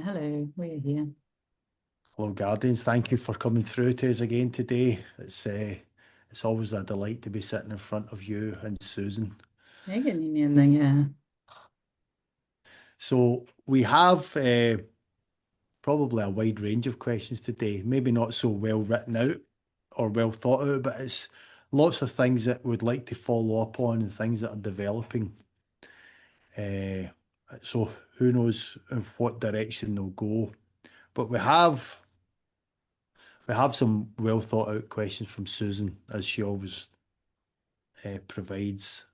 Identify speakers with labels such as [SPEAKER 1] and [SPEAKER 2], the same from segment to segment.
[SPEAKER 1] Hello, we're here.
[SPEAKER 2] Hello, Guardians. Thank you for coming through to us again today. It's always a delight to be sitting in front of you and Susan.
[SPEAKER 1] Yeah.
[SPEAKER 2] So we have probably a wide range of questions today. Maybe not so well written out or well thought out, but it's lots of things that we'd like to follow up on and things that are developing. Uh, so who knows in what direction they'll go. But we have some well thought out questions from Susan, as she always provides.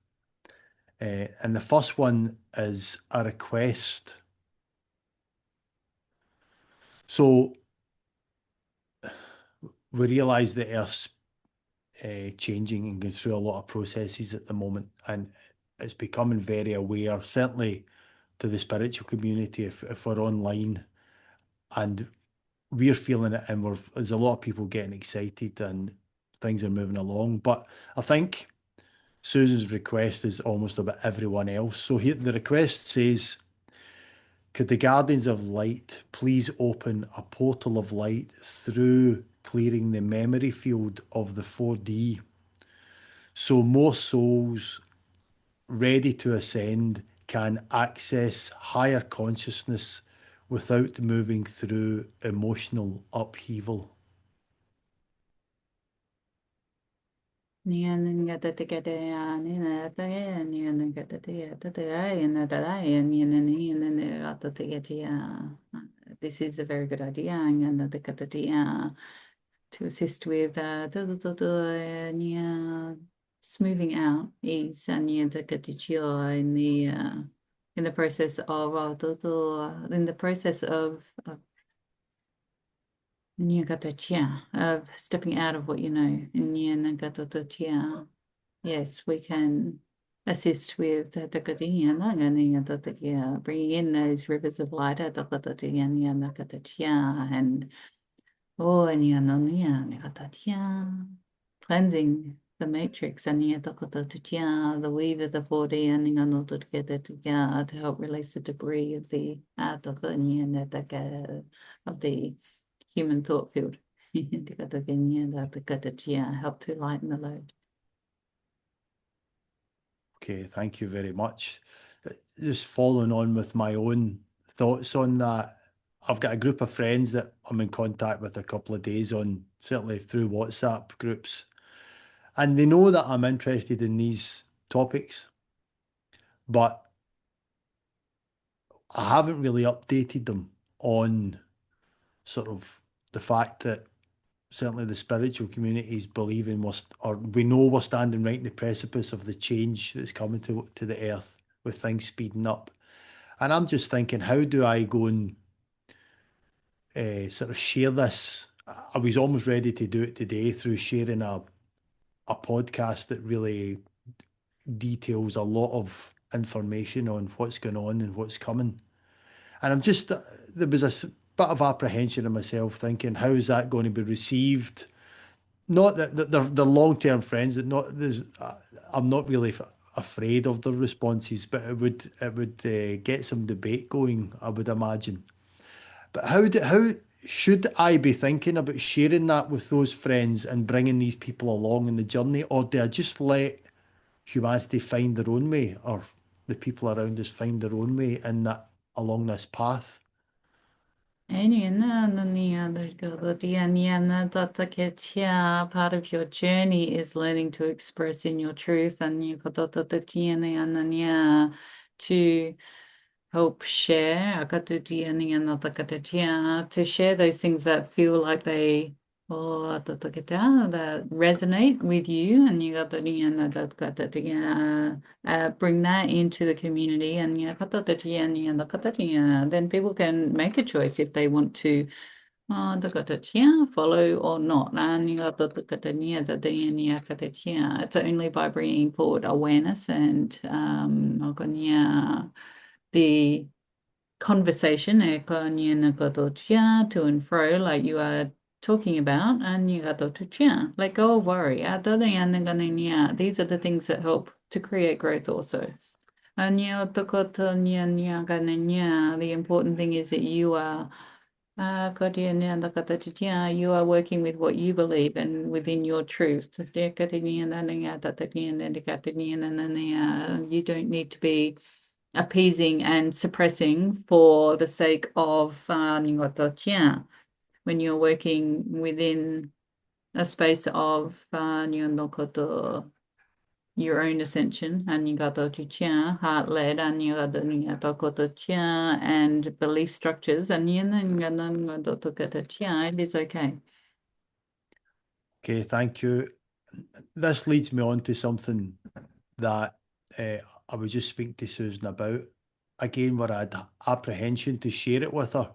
[SPEAKER 2] And the first one is a request. So we realise that Earth's changing and going through a lot of processes at the moment, and it's becoming very aware, certainly to the spiritual community, if we're online and we're feeling it, and there's a lot of people getting excited and things are moving along. But I think Susan's request is almost about everyone else. So here, the request says, could the Guardians of Light please open a portal of light through clearing the memory field of the 4D so more souls ready to ascend can access higher consciousness without moving through emotional upheaval?
[SPEAKER 1] This is a very good idea. To assist with smoothing out ease and in the process of of stepping out of what you know. Yes, we can assist with bringing in those rivers of light and cleansing the matrix and the weave of the 4D to help release the debris of the human thought field. Help to lighten the load.
[SPEAKER 2] Okay, thank you very much. Just following on with my own thoughts on that, I've got a group of friends that I'm in contact with a couple of days on, certainly through WhatsApp groups, and they know that I'm interested in these topics, but I haven't really updated them on sort of the fact that certainly the spiritual community is believing or we know we're standing right in the precipice of the change that's coming to the earth with things speeding up. And I'm just thinking, how do I go and sort of share this? I was almost ready to do it today through sharing a podcast that really details a lot of information on what's going on and what's coming. And I'm just, there was bit of apprehension in myself thinking, how is that going to be received? Not that they're long-term friends, that not there's, I'm not really afraid of the responses, but it would get some debate going, I would imagine. But how should I be thinking about sharing that with those friends and bringing these people along in the journey, or do I just let humanity find their own way, or the people around us find their own way in that along this path?
[SPEAKER 1] Part of your journey is learning to express in your truth and to help share to share those things that feel like they that resonate with you and bring that into the community and then people can make a choice if they want to follow or not. It's only by bringing forward awareness and the conversation to and fro like you are talking about and let go of worry. These are the things that help to create growth also. The important thing is that you are you are working with what you believe and within your truth. You don't need to be appeasing and suppressing for the sake of when you're working within a space of your own ascension, heart-led, and belief structures, it is okay.
[SPEAKER 2] Okay, thank you. This leads me on to something that I was just speaking to Susan about. Again, where I had apprehension to share it with her.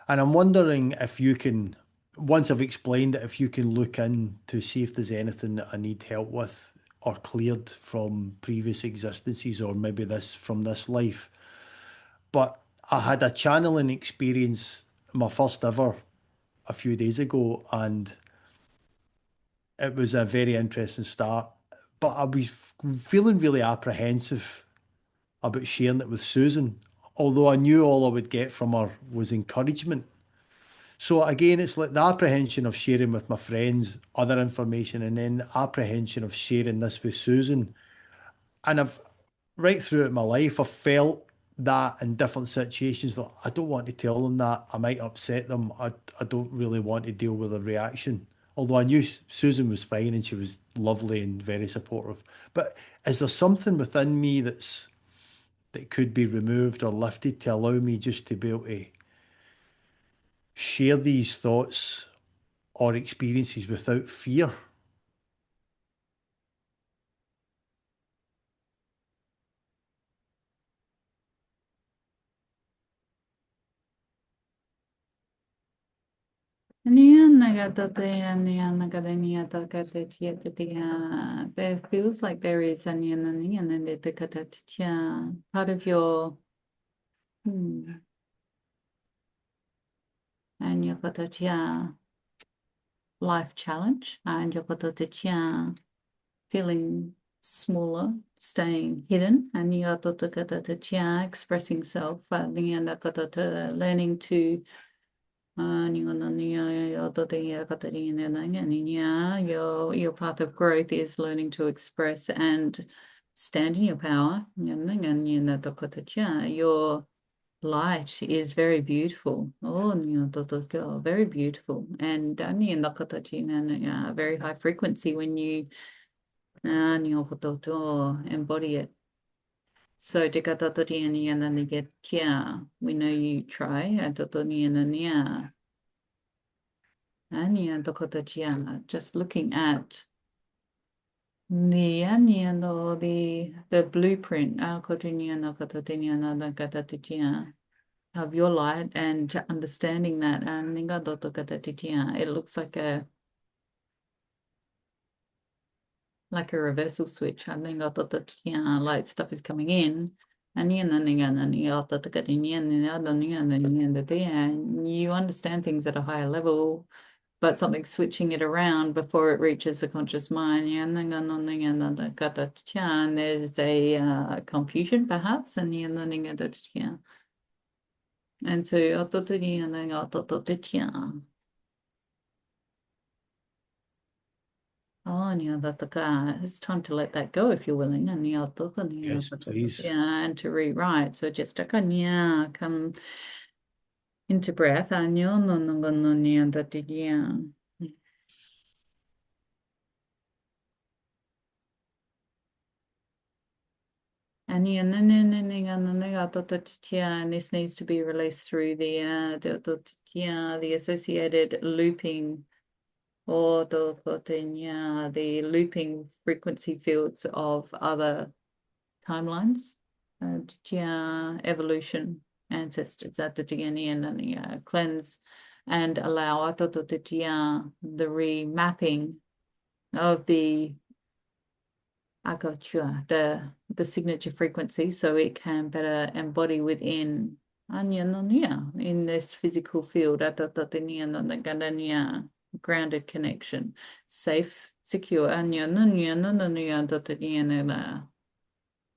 [SPEAKER 2] And I'm wondering if you can, once I've explained it, if you can look in to see if there's anything that I need help with or cleared from previous existences or maybe this from this life. But I had a channeling experience, my first ever, a few days ago, and it was a very interesting start. But I was feeling really apprehensive about sharing it with Susan, although I knew all I would get from her was encouragement. So again, it's like the apprehension of sharing with my friends other information, and then the apprehension of sharing this with Susan. And I've right throughout my life, I've felt that in different situations that I don't want to tell them that. I might upset them. I don't really want to deal with a reaction. Although I knew Susan was fine and she was lovely and very supportive. But is there something within me that could be removed or lifted to allow me just to be able to share these thoughts or experiences without fear?
[SPEAKER 1] There feels like there is part of your and life challenge and feeling smaller, staying hidden, and expressing self, learning to your path of growth is learning to express and stand in your power. Your light is very beautiful. Very beautiful. And very high frequency when you embody it. So we know you try just looking at the blueprint of your light and understanding that it looks like a reversal switch. Light stuff is coming in. And you understand things at a higher level, but something's switching it around before it reaches the conscious mind. And there's a confusion perhaps. And so it's time to let that go if you're willing.
[SPEAKER 2] Yes, please.
[SPEAKER 1] And to rewrite. So just come into breath. And this needs to be released through the associated looping or the looping frequency fields of other timelines, evolution, ancestors at the and cleanse and allow the remapping of the the signature frequency so it can better embody within in this physical field grounded connection, safe, secure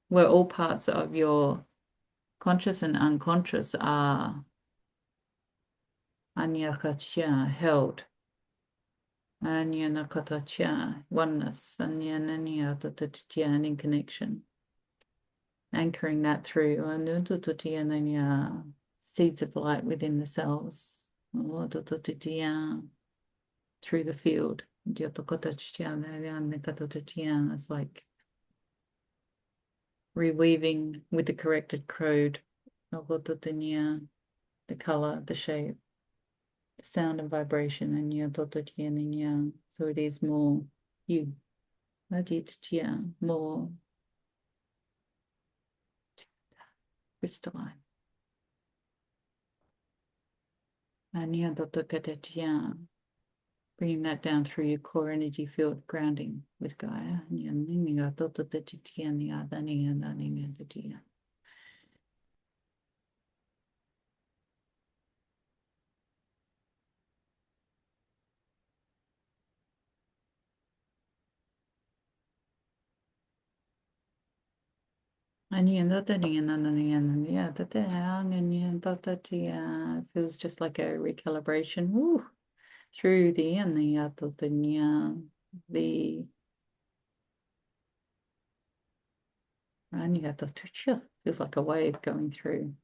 [SPEAKER 1] where all parts of your conscious and unconscious are anyakachya, held. Anyanakatachya, oneness, anyananyatatatia, and in connection. Anchoring that through seeds of light within the cells. Through the field. It's like reweaving with the corrected code. The color, the shape, the sound and vibration, and so it is more you. More crystalline. Bringing that down through your core energy field, grounding with Gaia. Feels just like a recalibration. Woo, through the feels like a wave going through.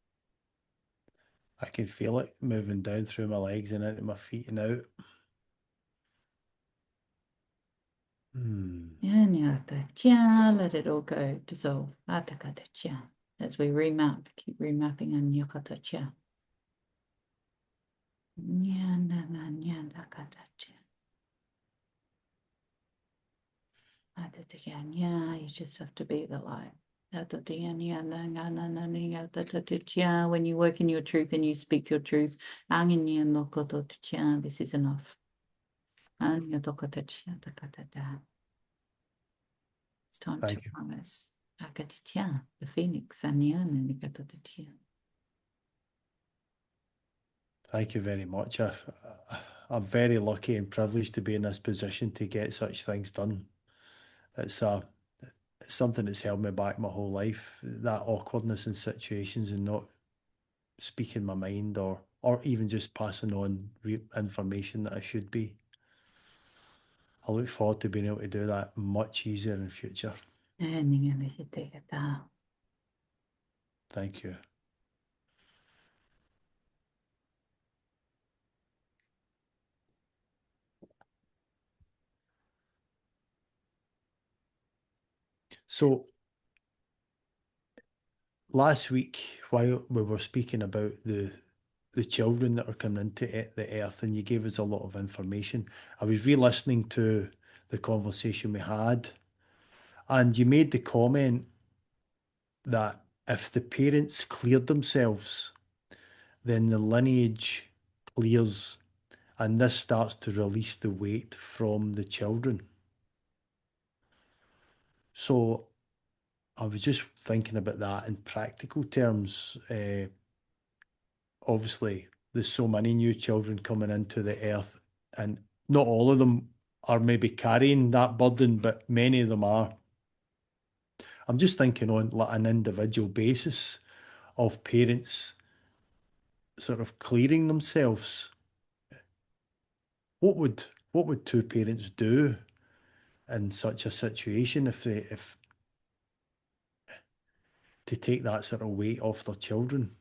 [SPEAKER 2] I can feel it moving down through my legs and into my feet and out.
[SPEAKER 1] Let it all go, dissolve. As we remap, keep remapping on Nyakatacha. You just have to be the light. When you work in your truth and you speak your truth, this is enough. It's time to promise. The phoenix.
[SPEAKER 2] Thank you very much. I'm very lucky and privileged to be in this position to get such things done. It's something that's held me back my whole life, that awkwardness in situations and not speaking my mind or even just passing on information that I should be. I look forward to being able to do that much easier in future. Thank you. So last week, while we were speaking about the children that are coming into the earth, and you gave us a lot of information, I was re-listening to the conversation we had, and you made the comment that if the parents cleared themselves, then the lineage clears, and this starts to release the weight from the children. So I was just thinking about that in practical terms. Obviously, there's so many new children coming into the earth, and not all of them are maybe carrying that burden, but many of them are. I'm just thinking on like an individual basis of parents sort of clearing themselves. What would two parents do in such a situation if to take that sort of weight off their children?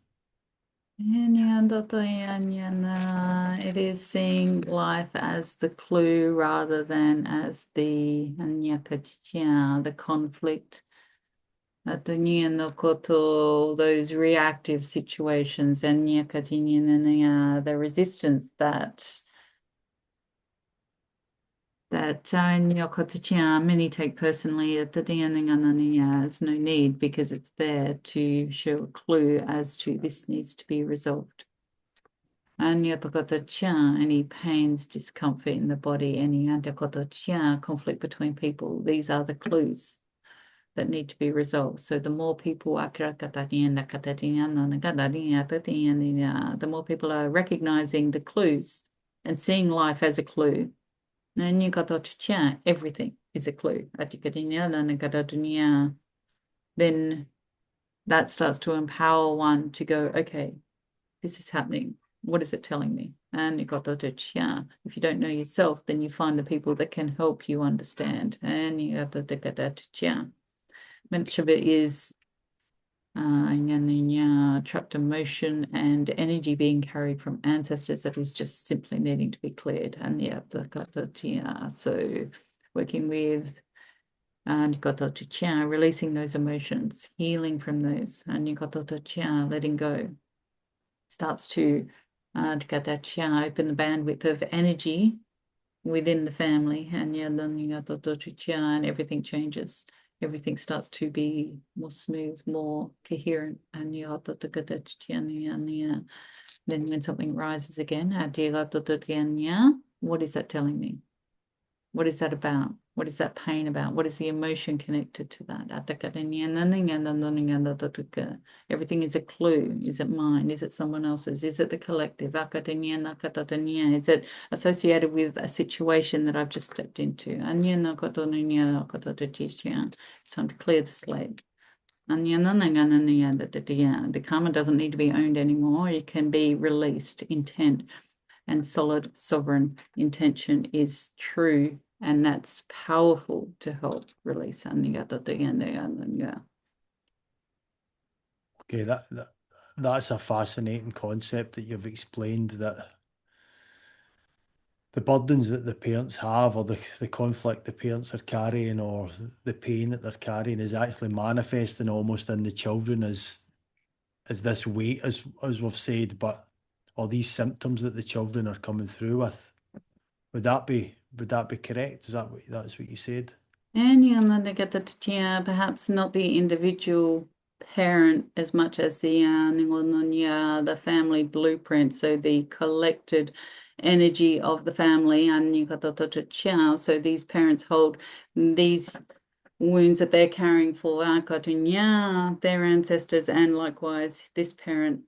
[SPEAKER 1] It is seeing life as the clue rather than as the conflict. Those reactive situations and the resistance that many take personally at the has no need because it's there to show a clue as to this needs to be resolved. Any pains, discomfort in the body, any conflict between people, these are the clues that need to be resolved. So the more people the more people are recognizing the clues and seeing life as a clue. Everything is a clue. then that starts to empower one to go, okay, this is happening. What is it telling me? And you got the chia. If you don't know yourself, then you find the people that can help you understand. And you got the chia. Much of it is trapped emotion and energy being carried from ancestors that is just simply needing to be cleared. And so working with and releasing those emotions, healing from those, and letting go starts to open the bandwidth of energy within the family, and and everything changes. Everything starts to be more smooth, more coherent, and then when something rises again, what is that telling me? What is that about? What is that pain about? What is the emotion connected to that? Everything is a clue. Is it mine? Is it someone else's? Is it the collective? Is it associated with a situation that I've just stepped into? It's time to clear the slate. The karma doesn't need to be owned anymore. It can be released. Intent and solid sovereign intention is true, and that's powerful to help release.
[SPEAKER 2] Okay, that's a fascinating concept that you've explained, that the burdens that the parents have, or the conflict the parents are carrying, or the pain that they're carrying, is actually manifesting almost in the children as this weight, as we've said, but all these symptoms that the children are coming through with. Would that be correct? That's what you said?
[SPEAKER 1] And perhaps not the individual parent as much as the family blueprint, so the collected energy of the family. So these parents hold these wounds that they're carrying for their ancestors, and likewise this parent,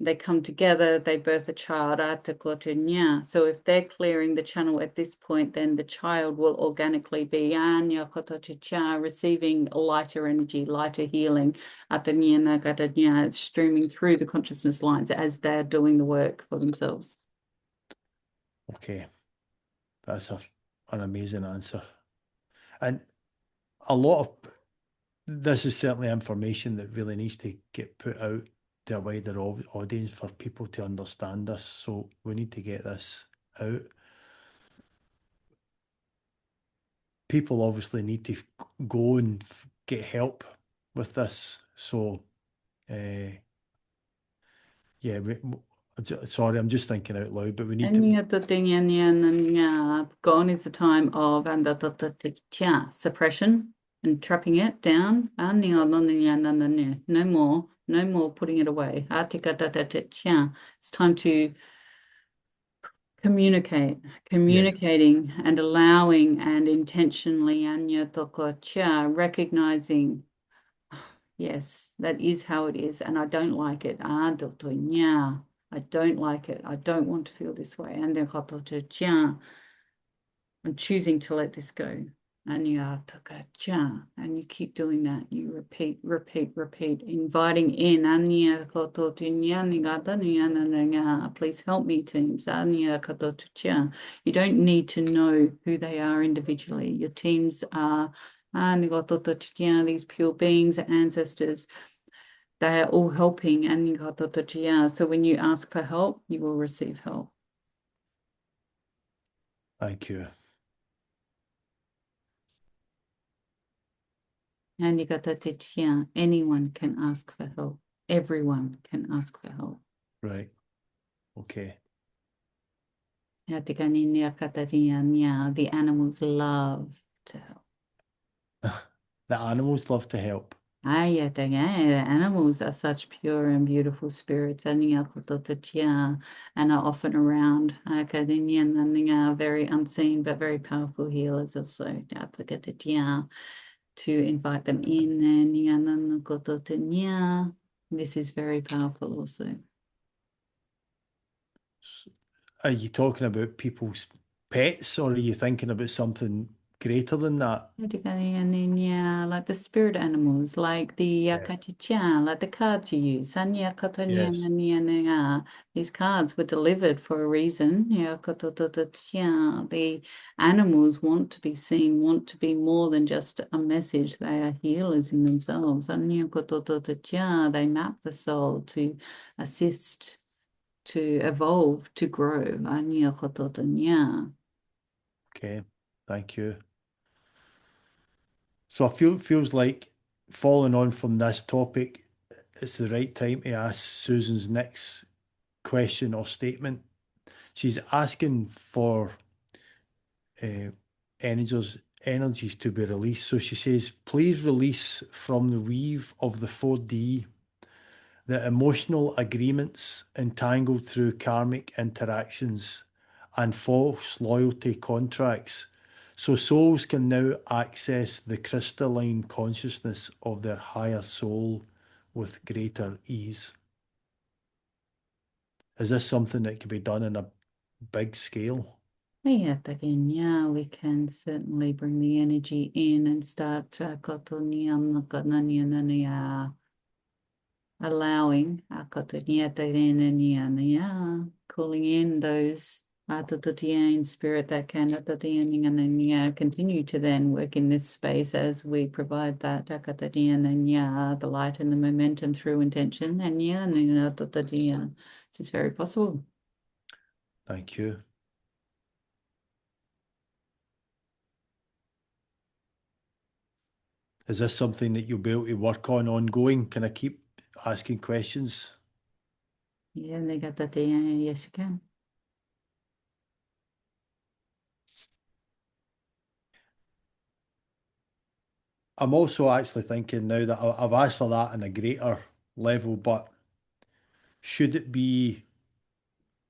[SPEAKER 1] they come together, they birth a child. So if they're clearing the channel at this point, then the child will organically be receiving lighter energy, lighter healing. It's streaming through the consciousness lines as they're doing the work for themselves.
[SPEAKER 2] Okay, that's an amazing answer. And a lot of this is certainly information that really needs to get put out to a wider audience for people to understand this. So we need to get this out. People obviously need to go and get help with this. So, yeah, sorry, I'm just thinking out loud, but we need to.
[SPEAKER 1] Gone is the time of suppression and trapping it down. No more putting it away. It's time to communicating and allowing and intentionally recognizing, yes, that is how it is, and I don't like it. I don't like it. I don't want to feel this way. And I'm choosing to let this go. And you keep doing that. You repeat, inviting in. Please help me, teams. You don't need to know who they are individually. Your teams are these pure beings, ancestors. They are all helping. So when you ask for help, you will receive help.
[SPEAKER 2] Thank you.
[SPEAKER 1] And anyone can ask for help. Everyone can ask for help.
[SPEAKER 2] Right. Okay.
[SPEAKER 1] The animals love to help.
[SPEAKER 2] The animals love to help.
[SPEAKER 1] The animals are such pure and beautiful spirits, and are often around. Very unseen but very powerful healers also. To invite them in, and this is very powerful also.
[SPEAKER 2] Are you talking about people's pets, or are you thinking about something greater than that.
[SPEAKER 1] Yeah, like the spirit animals, like the
[SPEAKER 2] Yeah.
[SPEAKER 1] yakaticha, like the cards you use.
[SPEAKER 2] Yes.
[SPEAKER 1] These cards were delivered for a reason. The animals want to be seen, want to be more than just a message. They are healers in themselves. They map the soul to assist, to evolve, to grow.
[SPEAKER 2] Okay. Thank you. So I feels like following on from this topic, it's the right time to ask Susan's next question or statement. She's asking for uh, energies to be released. So she says, please release from the weave of the 4D the emotional agreements entangled through karmic interactions and false loyalty contracts, so souls can now access the crystalline consciousness of their higher soul with greater ease. Is this something that can be done in a big scale?
[SPEAKER 1] Yeah, again, yeah, we can certainly bring the energy in and start allowing calling in those in spirit that can continue to then work in this space as we provide that the light and the momentum through intention it's very possible.
[SPEAKER 2] Thank you. Is this something that you'll be able to work on ongoing? Can I keep asking questions?
[SPEAKER 1] Yeah, yes, you can.
[SPEAKER 2] I'm also actually thinking now that I've asked for that on a greater level, but should it be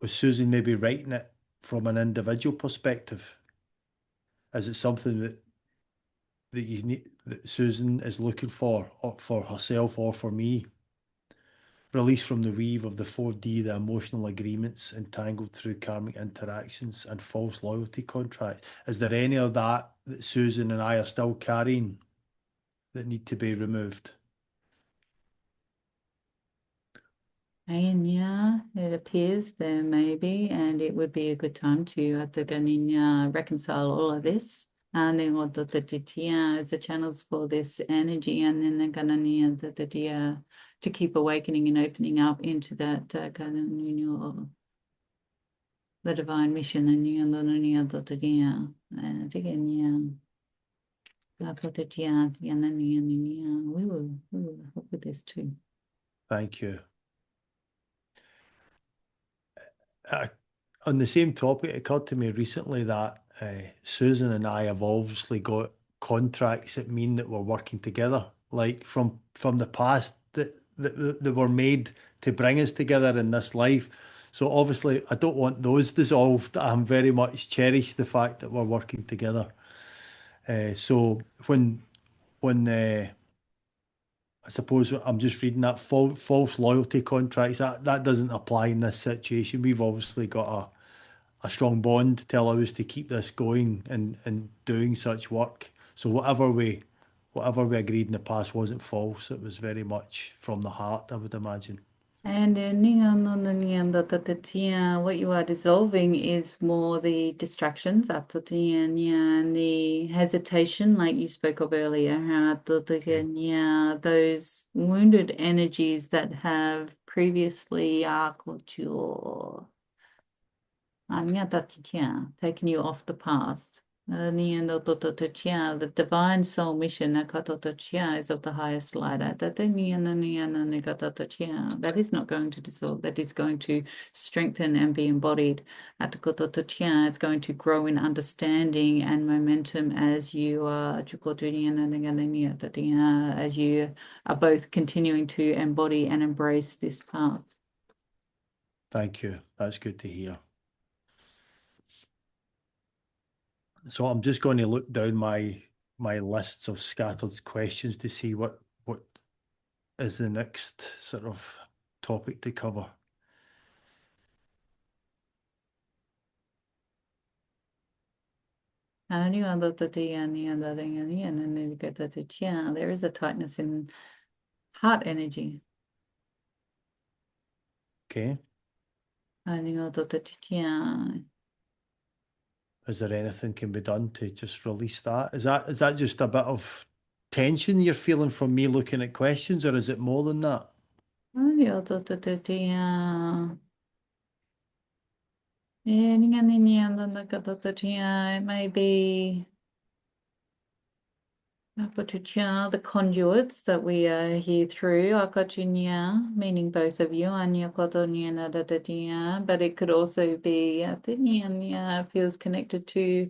[SPEAKER 2] with Susan maybe writing it from an individual perspective? Is it something that you need that Susan is looking for, or for herself or for me? Release from the weave of the 4D the emotional agreements entangled through karmic interactions and false loyalty contracts. Is there any of that that Susan and I are still carrying that need to be removed?
[SPEAKER 1] And yeah, it appears there may be, and it would be a good time to reconcile all of this. And then what is the channels for this energy, and then the to keep awakening and opening up into that the divine mission and again, we will help with this too.
[SPEAKER 2] Thank you. On the same topic, it occurred to me recently that Susan and I have obviously got contracts that mean that we're working together, like from the past that were made to bring us together in this life. So obviously, I don't want those dissolved. I'm very much cherish the fact that we're working together. So when I suppose I'm just reading that false loyalty contracts, that doesn't apply in this situation. We've obviously got a strong bond to allow us to keep this going and doing such work. So whatever we agreed in the past wasn't false. It was very much from the heart, I would imagine.
[SPEAKER 1] And what you are dissolving is more the distractions, and the hesitation, like you spoke of earlier,
[SPEAKER 2] Okay.
[SPEAKER 1] those wounded energies that have previously taking you off the path. The divine soul mission is of the highest light. That is not going to dissolve, that is going to strengthen and be embodied. It's going to grow in understanding and momentum as you are as you are both continuing to embody and embrace this path.
[SPEAKER 2] Thank you. That's good to hear. So I'm just going to look down my lists of scattered questions to see what is the next sort of topic to cover.
[SPEAKER 1] There is a tightness in heart energy.
[SPEAKER 2] Okay. Is there anything can be done to just release that? Is that just a bit of tension you're feeling from me looking at questions, or is it more than that?
[SPEAKER 1] It may be the conduits that we are here through, meaning both of you, but it could also be feels connected to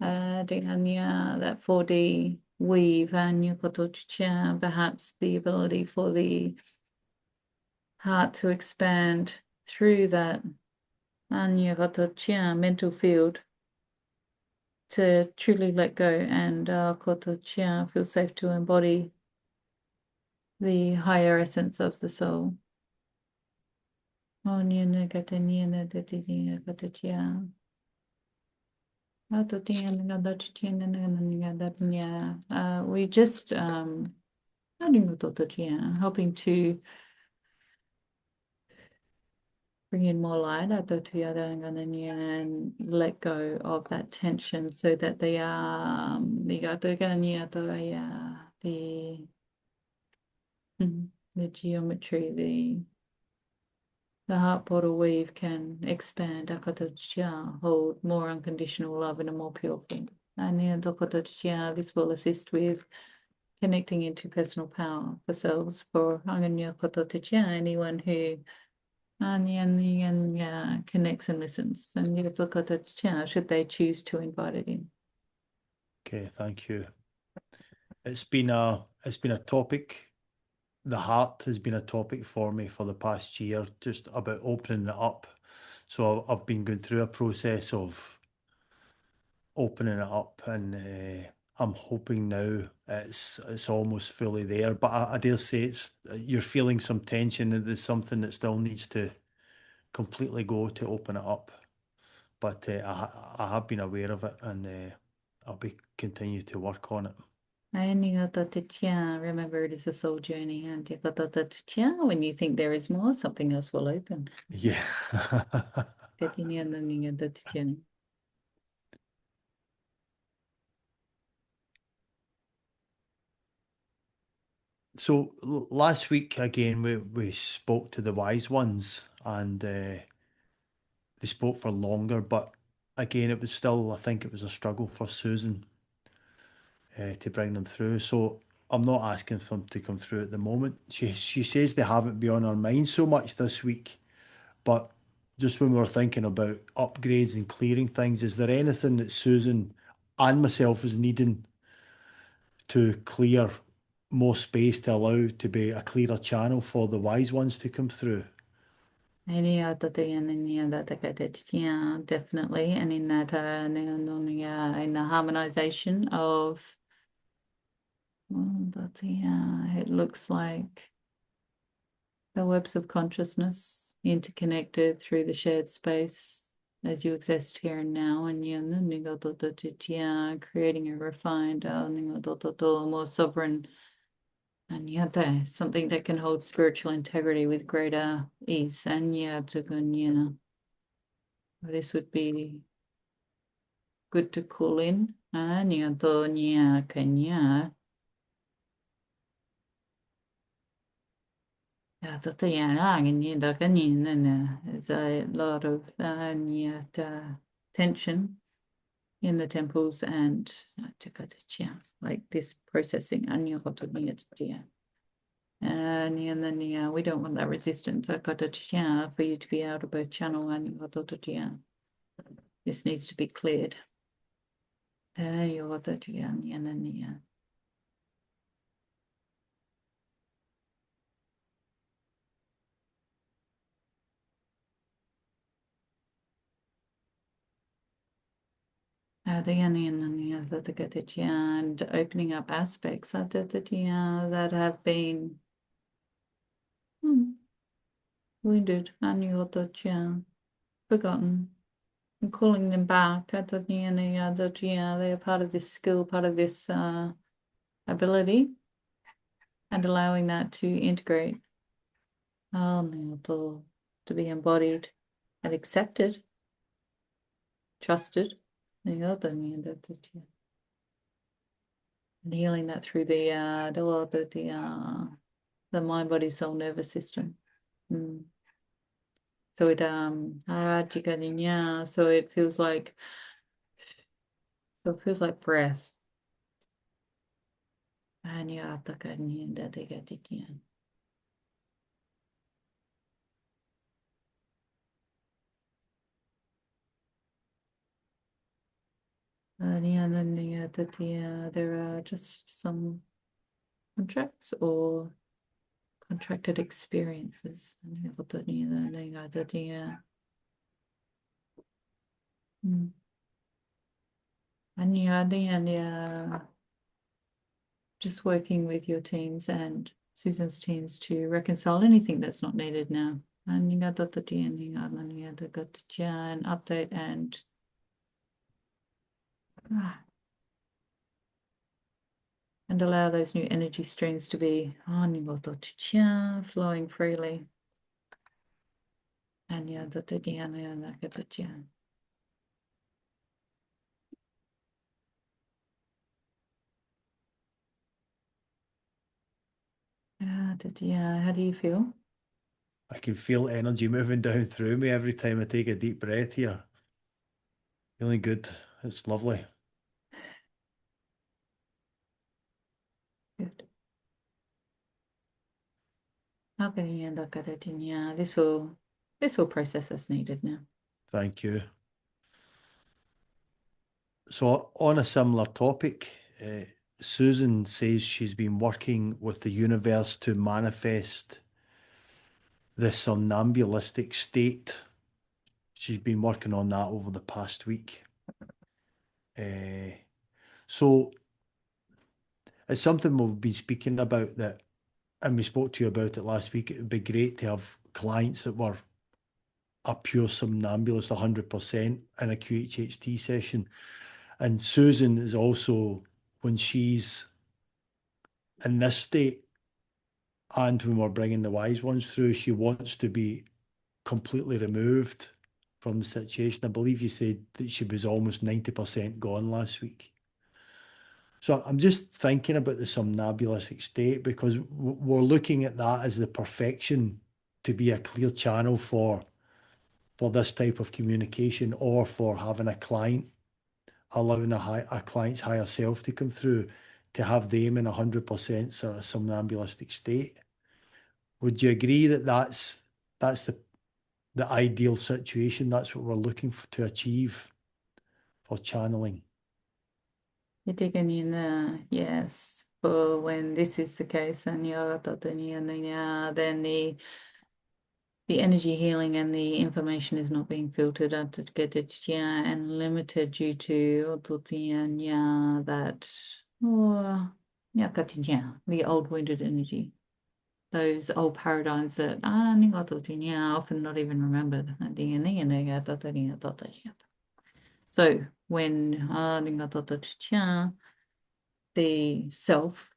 [SPEAKER 1] that 4D weave, perhaps the ability for the heart to expand through that mental field to truly let go and feel safe to embody the higher essence of the soul. We just helping to bring in more light and let go of that tension so that the the geometry, the heart portal weave can expand, hold more unconditional love in a more pure form. And this will assist with connecting into personal power for selves for anyone who connects and listens, and should they choose to invite it in.
[SPEAKER 2] Okay, thank you. It's been a topic. The heart has been a topic for me for the past year, just about opening it up. So I've been going through a process of opening it up, and I'm hoping now it's almost fully there. But I dare say you're feeling some tension, and there's something that still needs to completely go to open it up. But I have been aware of it, and I'll be continue to work on it.
[SPEAKER 1] Remember, it is a soul journey, and when you think there is more, something else will open.
[SPEAKER 2] Yeah. So last week again, we spoke to the wise ones, and they spoke for longer. But again, it was still, I think, it was a struggle for Susan to bring them through. So I'm not asking for them to come through at the moment. She says they haven't been on her mind so much this week, but just when we were thinking about upgrades and clearing things, is there anything that Susan and myself is needing to clear more space to allow to be a clearer channel for the wise ones to come through?
[SPEAKER 1] Definitely, and in that in the harmonization of it looks like the webs of consciousness interconnected through the shared space as you exist here and now, and creating a refined, more sovereign, and something that can hold spiritual integrity with greater ease. And this would be good to call in. There's a lot of tension in the temples and like this processing. And we don't want that resistance for you to be able to both channel and this needs to be cleared. And opening up aspects that have been wounded, forgotten, I'm calling them back. They are part of this skill, part of this ability, and allowing that to integrate, to be embodied and accepted, trusted. And healing that through the mind, body, soul, nervous system. So it so it feels like breath. And there are just some contracts or contracted experiences. And just working with your teams and Susan's teams to reconcile anything that's not needed now. And update and allow those new energy streams to be flowing freely. And how do you feel?
[SPEAKER 2] I can feel energy moving down through me every time I take a deep breath here. Feeling good. It's lovely.
[SPEAKER 1] Good. This will process as needed now.
[SPEAKER 2] Thank you. So on a similar topic, Susan says she's been working with the universe to manifest the somnambulistic state. She's been working on that over the past week. So it's something we've been speaking about that, and we spoke to you about it last week. It would be great to have clients that were a pure somnambulist 100% in a QHHT session. And Susan is also, when she's in this state and when we're bringing the wise ones through, she wants to be completely removed from the situation. I believe you said that she was almost 90% gone last week. So I'm just thinking about the somnambulistic state because we're looking at that as the perfection to be a clear channel for this type of communication, or for having a client, allowing a client's higher self to come through, to have them in 100% sort of somnambulistic state. Would you agree that that's the ideal situation? That's what we're looking to achieve for channeling.
[SPEAKER 1] You're digging in there, yes. But when this is the case, and then the energy healing and the information is not being filtered and limited due to the old wounded energy. Those old paradigms that often not even remembered. So when the self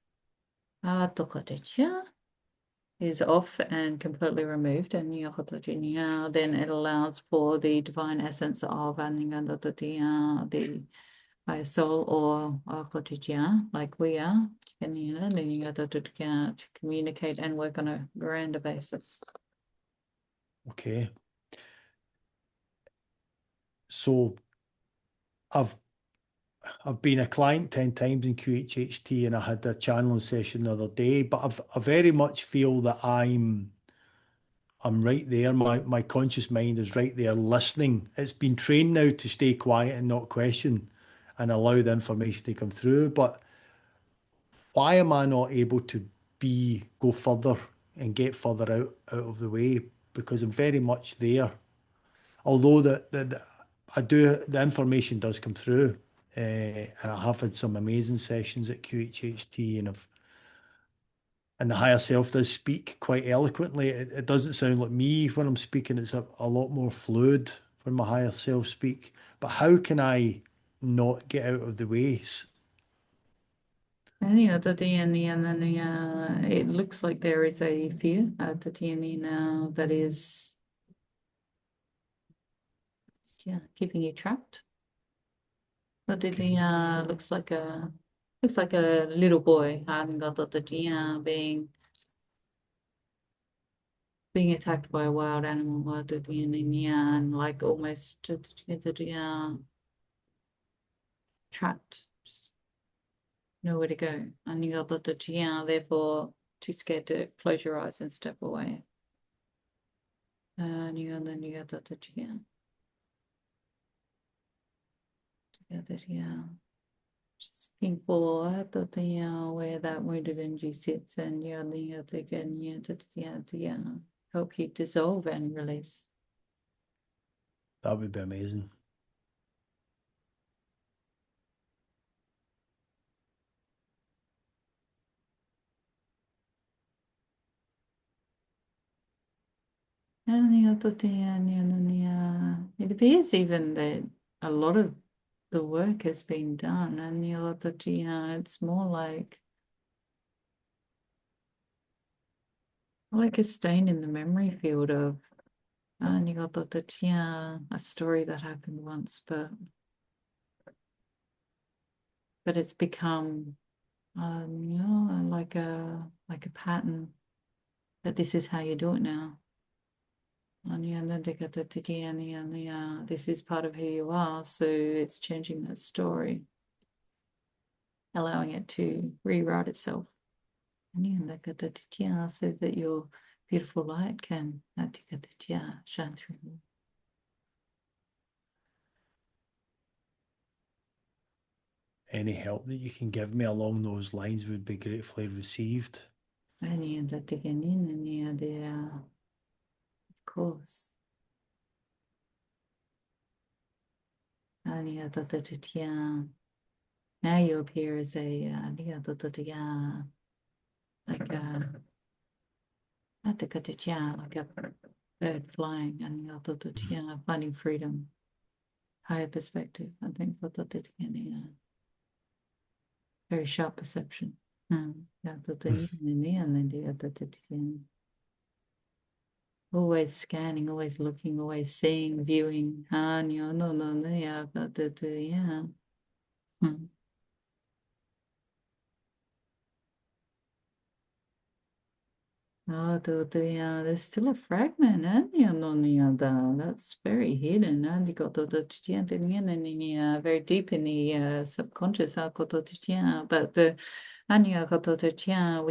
[SPEAKER 1] is off and completely removed, and then it allows for the divine essence of the higher soul, or like we are, to communicate and work on a grander basis.
[SPEAKER 2] Okay. So I've been a client 10 times in QHHT, and I had a channeling session the other day, but I very much feel that I'm right there. My conscious mind is right there listening. It's been trained now to stay quiet and not question and allow the information to come through. But why am I not able to go further and get further out of the way? Because I'm very much there. Although the information does come through. And I have had some amazing sessions at QHHT, and the higher self does speak quite eloquently. It doesn't sound like me when I'm speaking. It's a lot more fluid when my higher self speak. But how can I not get out of the way?
[SPEAKER 1] And yeah, it looks like there is a fear now that is keeping you trapped. But looks like a little boy being attacked by a wild animal and like almost trapped, just nowhere to go. And therefore too scared to close your eyes and step away. And just looking for where that wounded energy sits and to help you dissolve and release.
[SPEAKER 2] That would be amazing.
[SPEAKER 1] It appears even that a lot of the work has been done, and it's more like a stain in the memory field of a story that happened once, but it's become like a pattern that this is how you do it now. This is part of who you are, so it's changing that story, allowing it to rewrite itself. So that your beautiful light can shine through.
[SPEAKER 2] Any help that you can give me along those lines would be gratefully received.
[SPEAKER 1] Of course. Now you appear as a like a like a bird flying and finding freedom, higher perspective. I think very sharp perception. Always scanning, always looking, always seeing, viewing. Yeah. Oh, there's still a fragment, that's very hidden. And you got very deep in the subconscious. But we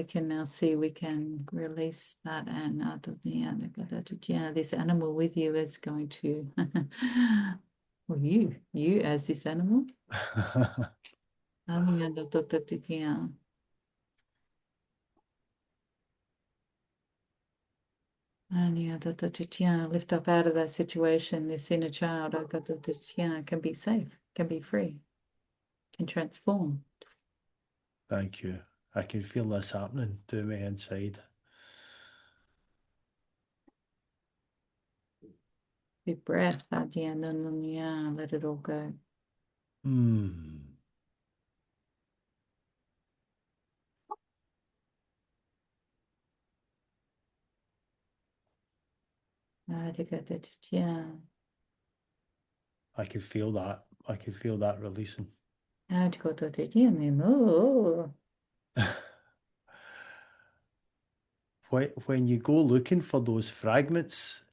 [SPEAKER 1] can now see we can release that, and this animal with you is going to, well, you as this animal. And lift up out of that situation. This inner child, can be safe, can be free, can transform.
[SPEAKER 2] Thank you. I can feel this happening to me inside.
[SPEAKER 1] Big breath, let it all go.
[SPEAKER 2] Hmm.
[SPEAKER 1] Yeah.
[SPEAKER 2] I can feel that. I can feel that releasing. When you go looking for those fragments,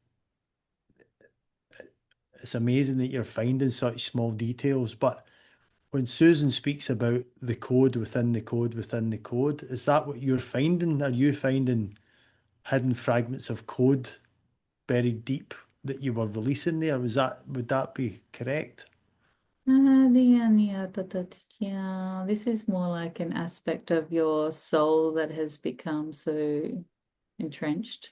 [SPEAKER 2] it's amazing that you're finding such small details. But when Susan speaks about the code within the code within the code, is that what you're finding? Are you finding hidden fragments of code buried deep that you were releasing there? Would that be correct?
[SPEAKER 1] This is more like an aspect of your soul that has become so entrenched.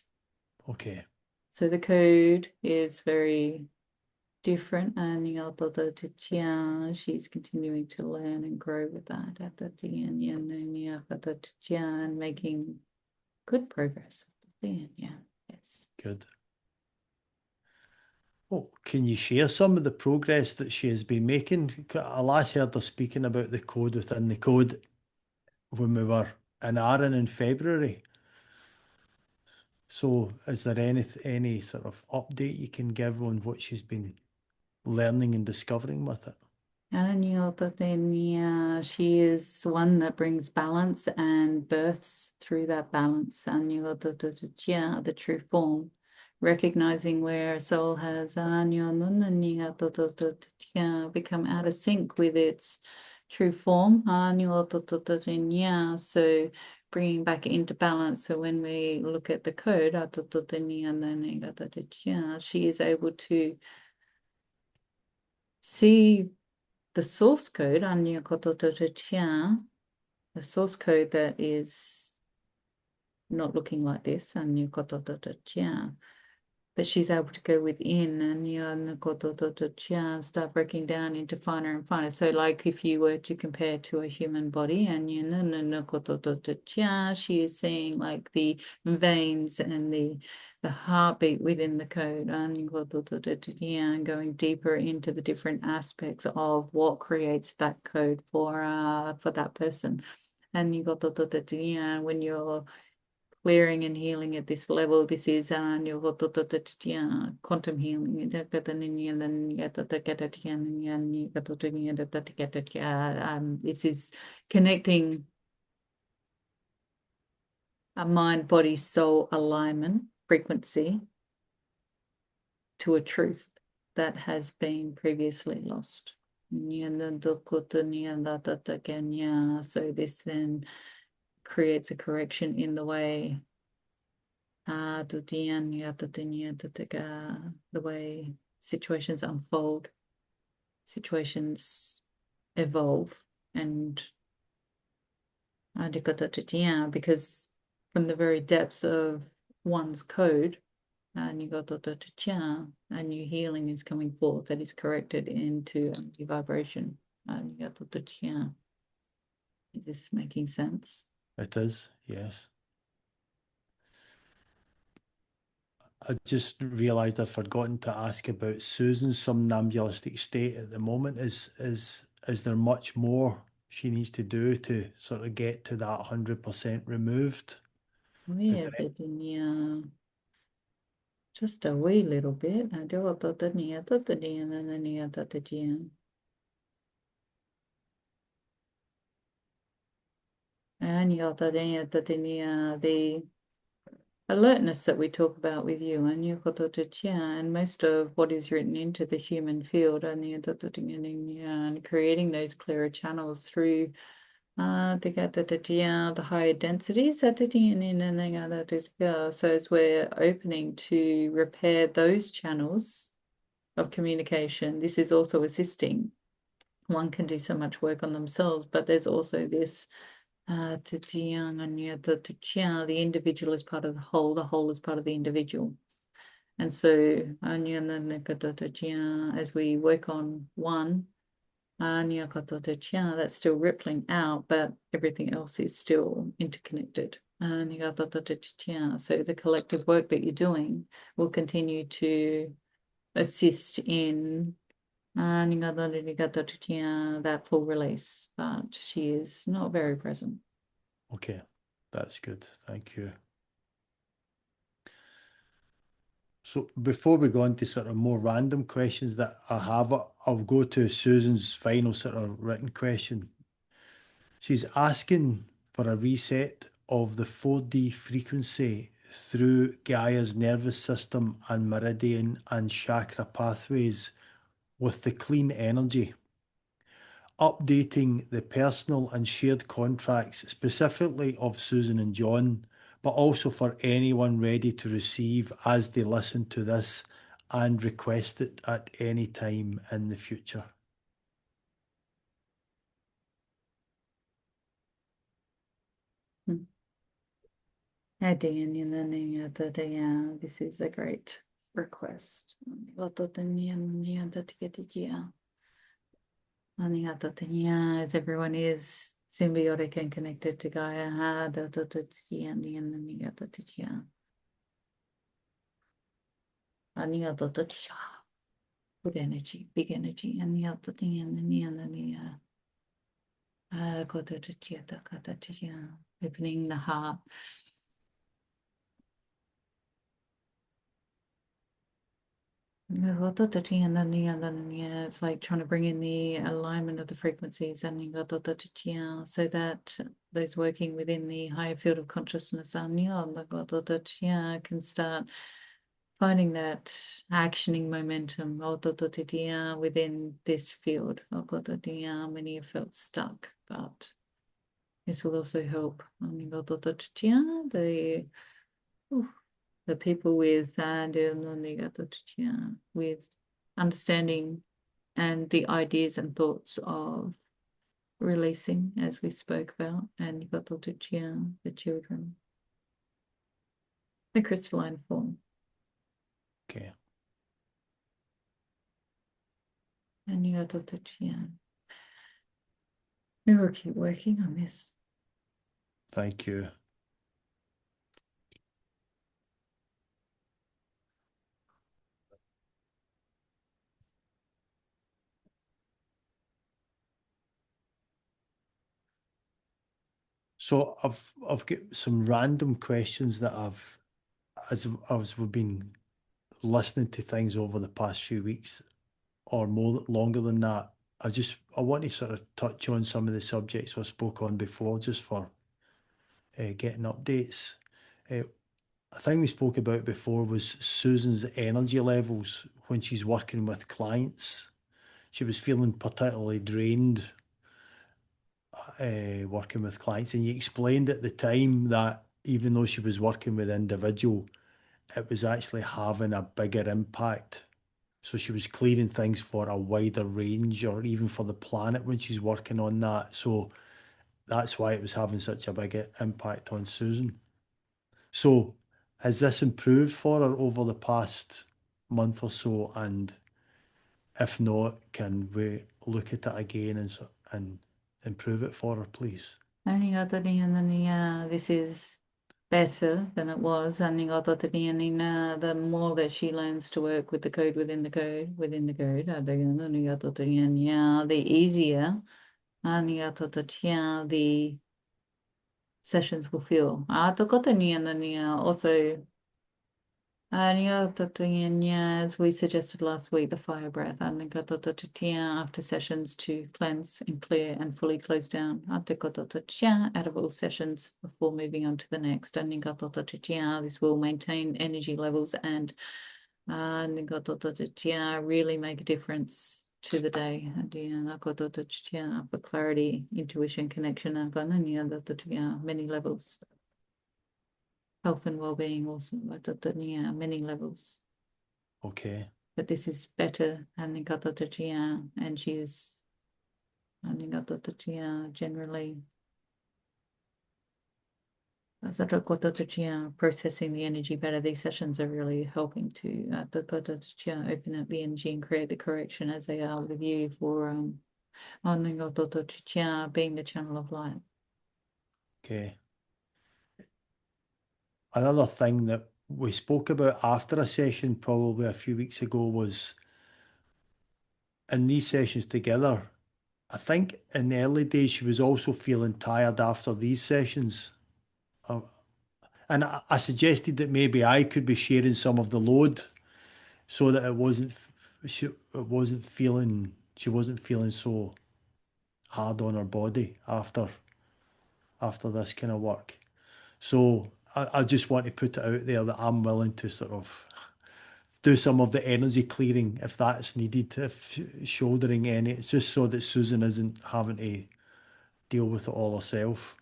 [SPEAKER 2] Okay.
[SPEAKER 1] So the code is very different, and she's continuing to learn and grow with that and making good progress. Yeah, yes.
[SPEAKER 2] Good. Oh, can you share some of the progress that she has been making? I last heard her speaking about the code within the code when we were in Arran in February. So is there any sort of update you can give on what she's been learning and discovering with it?
[SPEAKER 1] She is one that brings balance and births through that balance. The true form. Recognizing where a soul has become out of sync with its true form. So bringing back into balance. So when we look at the code, she is able to see the source code, the source code that is not looking like this, but she's able to go within and start breaking down into finer and finer. So like if you were to compare to a human body and she is seeing like the veins and the heartbeat within the code and going deeper into the different aspects of what creates that code for that person. And when you're clearing and healing at this level, this is quantum healing. This is connecting a mind, body, soul alignment frequency to a truth that has been previously lost. So this then creates a correction in the way the way situations unfold, situations evolve, and because from the very depths of one's code, a new healing is coming forth that is corrected into anti-vibration. Is this making sense?
[SPEAKER 2] It is, yes. I just realised I've forgotten to ask about Susan's somnambulistic state at the moment. Is there much more she needs to do to sort of get to that 100% removed?
[SPEAKER 1] Oh,
[SPEAKER 2] Is
[SPEAKER 1] yeah,
[SPEAKER 2] there
[SPEAKER 1] but just a wee little bit. And the alertness that we talk about with you, and most of what is written into the human field, and creating those clearer channels through the higher densities. So as we're opening to repair those channels of communication, this is also assisting. One can do so much work on themselves, but there's also this the individual is part of the whole is part of the individual. And so as we work on one, that's still rippling out, but everything else is still interconnected. So the collective work that you're doing will continue to assist in that full release, but she is not very present.
[SPEAKER 2] okay? That's good. Thank you. So before we go on to sort of more random questions that I have, I'll go to Susan's final sort of written question. She's asking for a reset of the 4D frequency through Gaia's nervous system and meridian and chakra pathways with the clean energy. Updating the personal and shared contracts specifically of Susan and John, but also for anyone ready to receive as they listen to this and request it at any time in the future.
[SPEAKER 1] This is a great request. As everyone is symbiotic and connected to Gaia. good energy, big energy, and the other thing, and the opening the heart. It's like trying to bring in the alignment of the frequencies and so that those working within the higher field of consciousness can start finding that actioning momentum within this field. Many have felt stuck, but this will also help the people with understanding and the ideas and thoughts of releasing, as we spoke about, and the children, the crystalline form.
[SPEAKER 2] Okay.
[SPEAKER 1] And we will keep working on this.
[SPEAKER 2] Thank you. So I've got some random questions that as we've been listening to things over the past few weeks or more longer than that, I want to sort of touch on some of the subjects we spoke on before, just for getting updates. A thing we spoke about before was Susan's energy levels when she's working with clients. She was feeling particularly drained working with clients, and you explained at the time that even though she was working with individual, it was actually having a bigger impact. So she was clearing things for a wider range, or even for the planet when she's working on that. So that's why it was having such a big impact on Susan. So has this improved for her over the past month or so? And if not, can we look at it again and improve it for her, please?
[SPEAKER 1] This is better than it was. The more that she learns to work with the code within the code, the easier the sessions will feel. Also, as we suggested last week, the fire breath after sessions to cleanse and clear and fully close down out of all sessions before moving on to the next. This will maintain energy levels and really make a difference to the day. For clarity, intuition, connection, many levels. Health and well-being also, many levels.
[SPEAKER 2] Okay.
[SPEAKER 1] But this is better, and she's generally processing the energy better. These sessions are really helping to open up the energy and create the correction, as they are with you for being the channel of light.
[SPEAKER 2] Okay. Another thing that we spoke about after a session probably a few weeks ago was in these sessions together, I think in the early days she was also feeling tired after these sessions. And I suggested that maybe I could be sharing some of the load so that she wasn't feeling so hard on her body after this kind of work. So I just want to put it out there that I'm willing to sort of do some of the energy clearing if that's needed, if shouldering any. It's just so that Susan isn't having to deal with it all herself.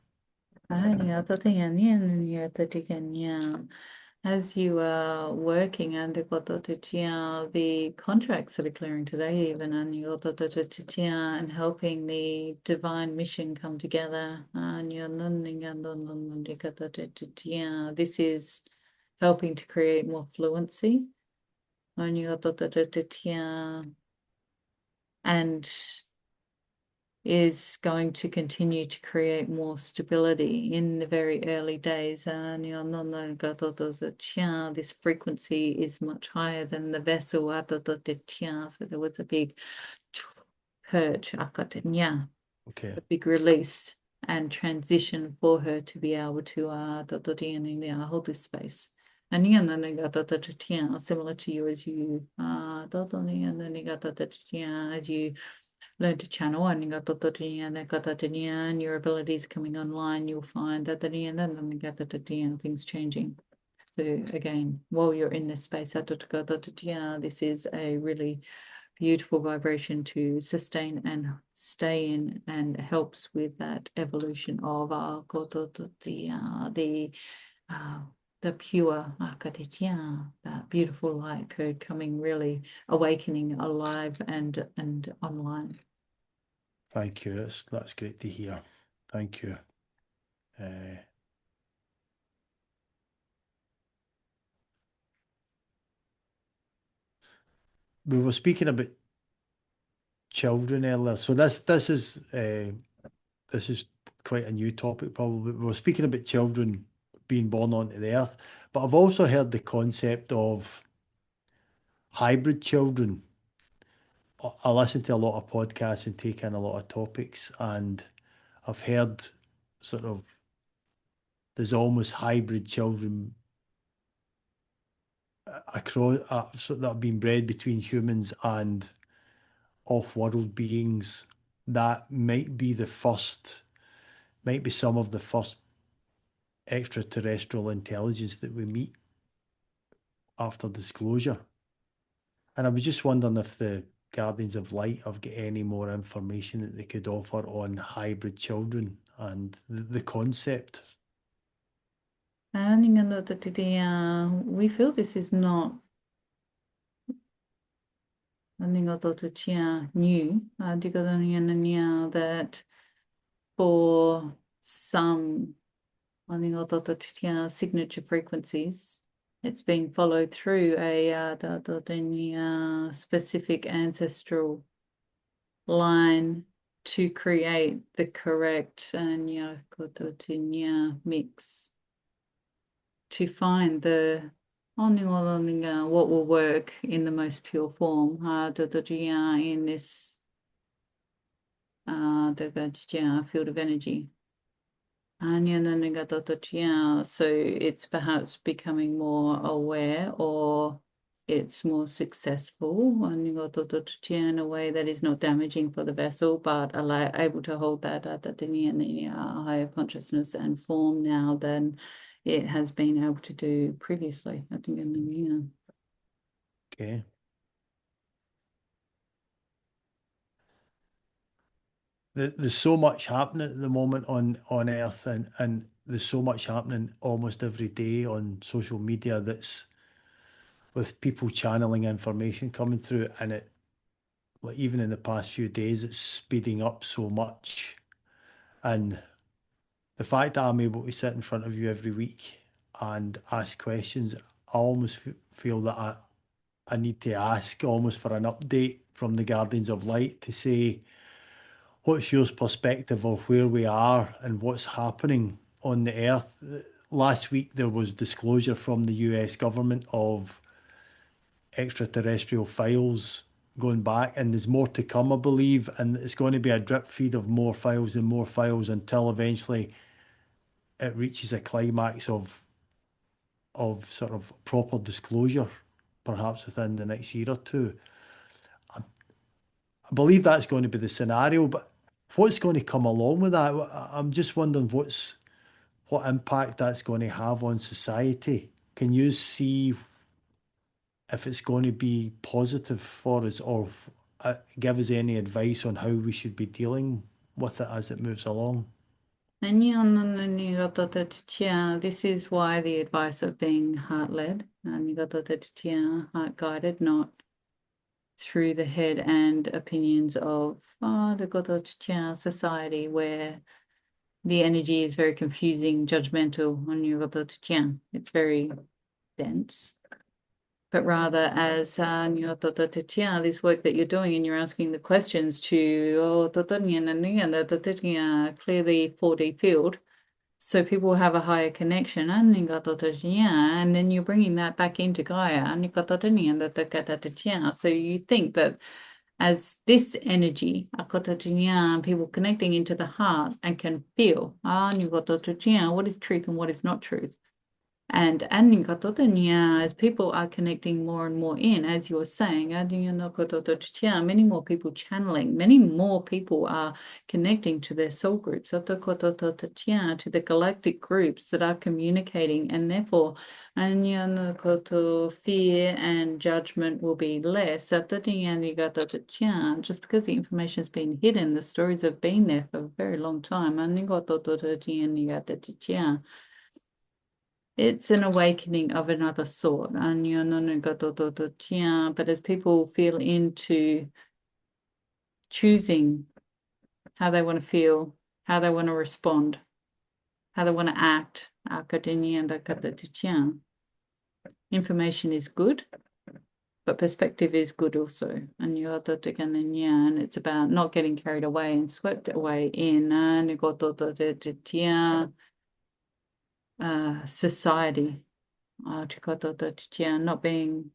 [SPEAKER 1] As you are working and the contracts that are clearing today, even and helping the divine mission come together, this is helping to create more fluency, and is going to continue to create more stability in the very early days. This frequency is much higher than the vessel. So there was a big purge, a
[SPEAKER 2] Okay.
[SPEAKER 1] big release and transition for her to be able to hold this space. And similar to you as you as you learn to channel and your abilities coming online, you'll find that things changing. So again, while you're in this space, this is a really beautiful vibration to sustain and stay in, and helps with that evolution of the pure that beautiful light code coming, really awakening, alive and online.
[SPEAKER 2] Thank you. That's great to hear. Thank you. We were speaking about children earlier, so this is quite a new topic. Probably we were speaking about children being born onto the earth, but I've also heard the concept of hybrid children. I listen to a lot of podcasts and take in a lot of topics, and I've heard sort of there's almost hybrid children across that have been bred between humans and off-world beings. That might be some of the first extraterrestrial intelligence that we meet after disclosure. And I was just wondering if the Guardians of Light have got any more information that they could offer on hybrid children and the concept.
[SPEAKER 1] We feel this is not new. That for some signature frequencies, it's being followed through a specific ancestral line to create the correct mix to find the what will work in the most pure form in this field of energy. So it's perhaps becoming more aware, or it's more successful in a way that is not damaging for the vessel, but able to hold that higher consciousness and form now than it has been able to do previously.
[SPEAKER 2] Okay. There's so much happening at the moment on Earth, and there's so much happening almost every day on social media that's with people channeling information coming through, and it, like, even in the past few days, it's speeding up so much. And the fact that I'm able to sit in front of you every week and ask questions, I almost feel that I need to ask almost for an update from the Guardians of Light to say, what's your perspective of where we are and what's happening on the Earth? Last week, there was disclosure from the US government of extraterrestrial files going back, and there's more to come, I believe, and it's going to be a drip feed of more files and more files until eventually it reaches a climax of sort of proper disclosure, perhaps within the next year or two. I believe that's going to be the scenario, but what's going to come along with that? I'm just wondering what impact that's going to have on society. Can you see if it's going to be positive for us, or give us any advice on how we should be dealing with it as it moves along?
[SPEAKER 1] And this is why the advice of being heart-led and heart-guided, not through the head and opinions of the society, where the energy is very confusing, judgmental. It's very dense. but rather as this work that you're doing, and you're asking the questions to clear the 4D field, so people have a higher connection. And then you're bringing that back into Gaia. So you think that as this energy, people connecting into the heart and can feel what is truth and what is not truth. And as people are connecting more and more in, as you're saying, many more people channeling, many more people are connecting to their soul groups, to the galactic groups that are communicating, and therefore fear and judgment will be less. Just because the information has been hidden, the stories have been there for a very long time. It's an awakening of another sort. But as people feel into choosing how they want to feel, how they want to respond, how they want to act, information is good, but perspective is good also. And it's about not getting carried away and swept away in society. Not being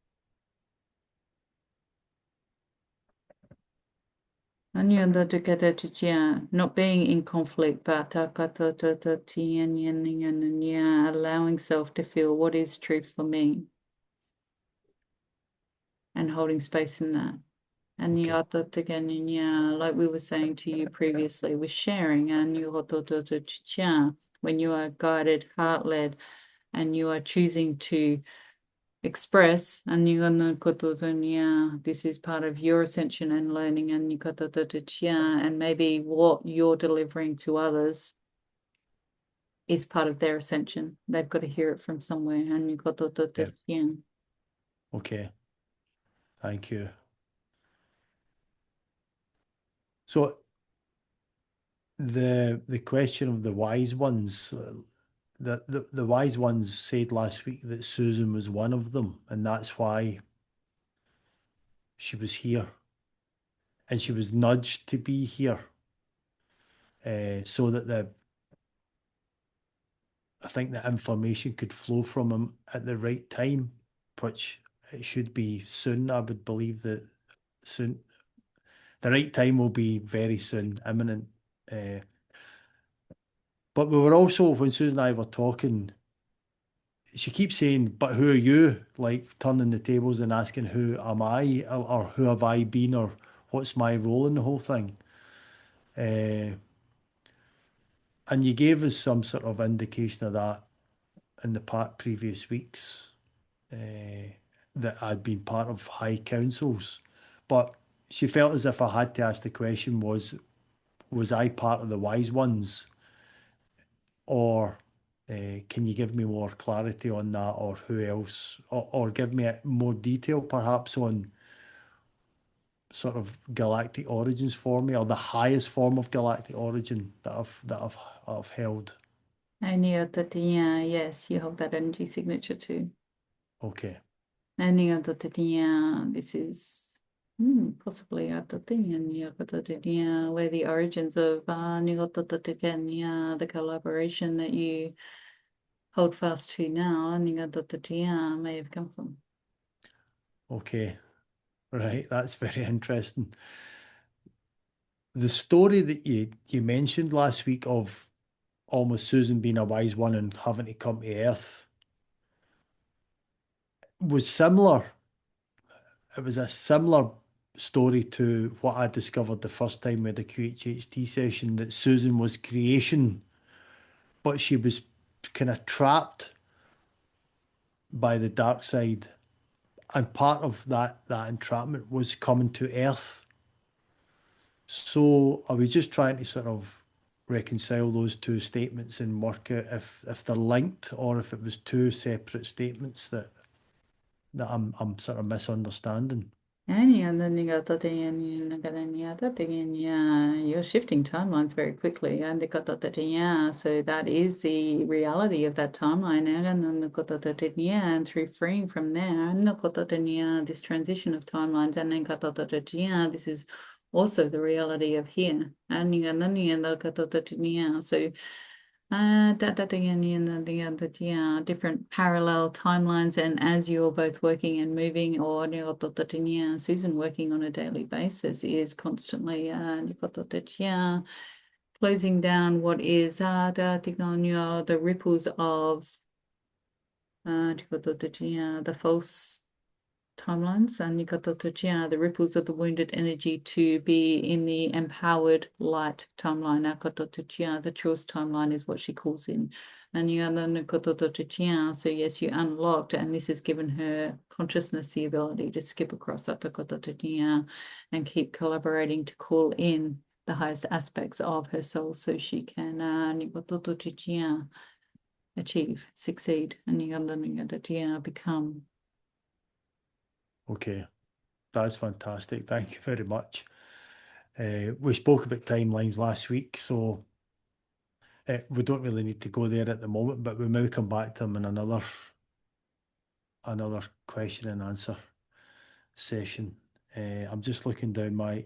[SPEAKER 1] not being in conflict, but allowing self to feel what is truth for me and holding space in that. And like we were saying to you previously, with sharing, and when you are guided, heart-led, and you are choosing to express, and this is part of your ascension and learning, and maybe what you're delivering to others is part of their ascension. They've got to hear it from somewhere, and
[SPEAKER 2] Okay, thank you. So the question of the wise ones, the wise ones said last week that Susan was one of them, and that's why she was here, and she was nudged to be here, so that I think the information could flow from him at the right time, which it should be soon. I would believe that soon. The right time will be very soon, imminent. But we were also, when Susan and I were talking, she keeps saying, "But who are you?" Like turning the tables and asking, "Who am I?" or "Who have I been?" or "What's my role in the whole thing?" And you gave us some sort of indication of that in the previous weeks, that I'd been part of high councils. But she felt as if I had to ask the question, was I part of the wise ones? Or can you give me more clarity on that, or who else, or give me more detail perhaps on sort of galactic origins for me, or the highest form of galactic origin that I've held?
[SPEAKER 1] and yes, you hold that energy signature too.
[SPEAKER 2] Okay.
[SPEAKER 1] And this is possibly where the origins of the collaboration that you hold fast to now may have come from.
[SPEAKER 2] Okay. Right. That's very interesting. The story that you mentioned last week of almost Susan being a wise one and having to come to Earth was similar. It was a similar story to what I discovered the first time with the QHHT session, that Susan was creation, but she was kind of trapped by the dark side. And part of that entrapment was coming to Earth. So I was just trying to sort of reconcile those two statements and work out if they're linked, or if it was two separate statements that I'm sort of misunderstanding.
[SPEAKER 1] And then you got that you're shifting timelines very quickly. And you got that, so that is the reality of that timeline. And then you got that, and through freeing from there, and you got that, this transition of timelines, and then got that, this is also the reality of here. And you got that, so different parallel timelines, and as you're both working and moving, or Susan working on a daily basis is constantly closing down what is the ripples of the false timelines, and the ripples of the wounded energy to be in the empowered light timeline. The truest timeline is what she calls in. And so yes, you unlocked, and this has given her consciousness the ability to skip across and keep collaborating to call in the highest aspects of her soul so she can achieve, succeed, and become.
[SPEAKER 2] Okay, that's fantastic. Thank you very much. We spoke about timelines last week, so we don't really need to go there at the moment, but we may come back to them in another question and answer session. I'm just looking down my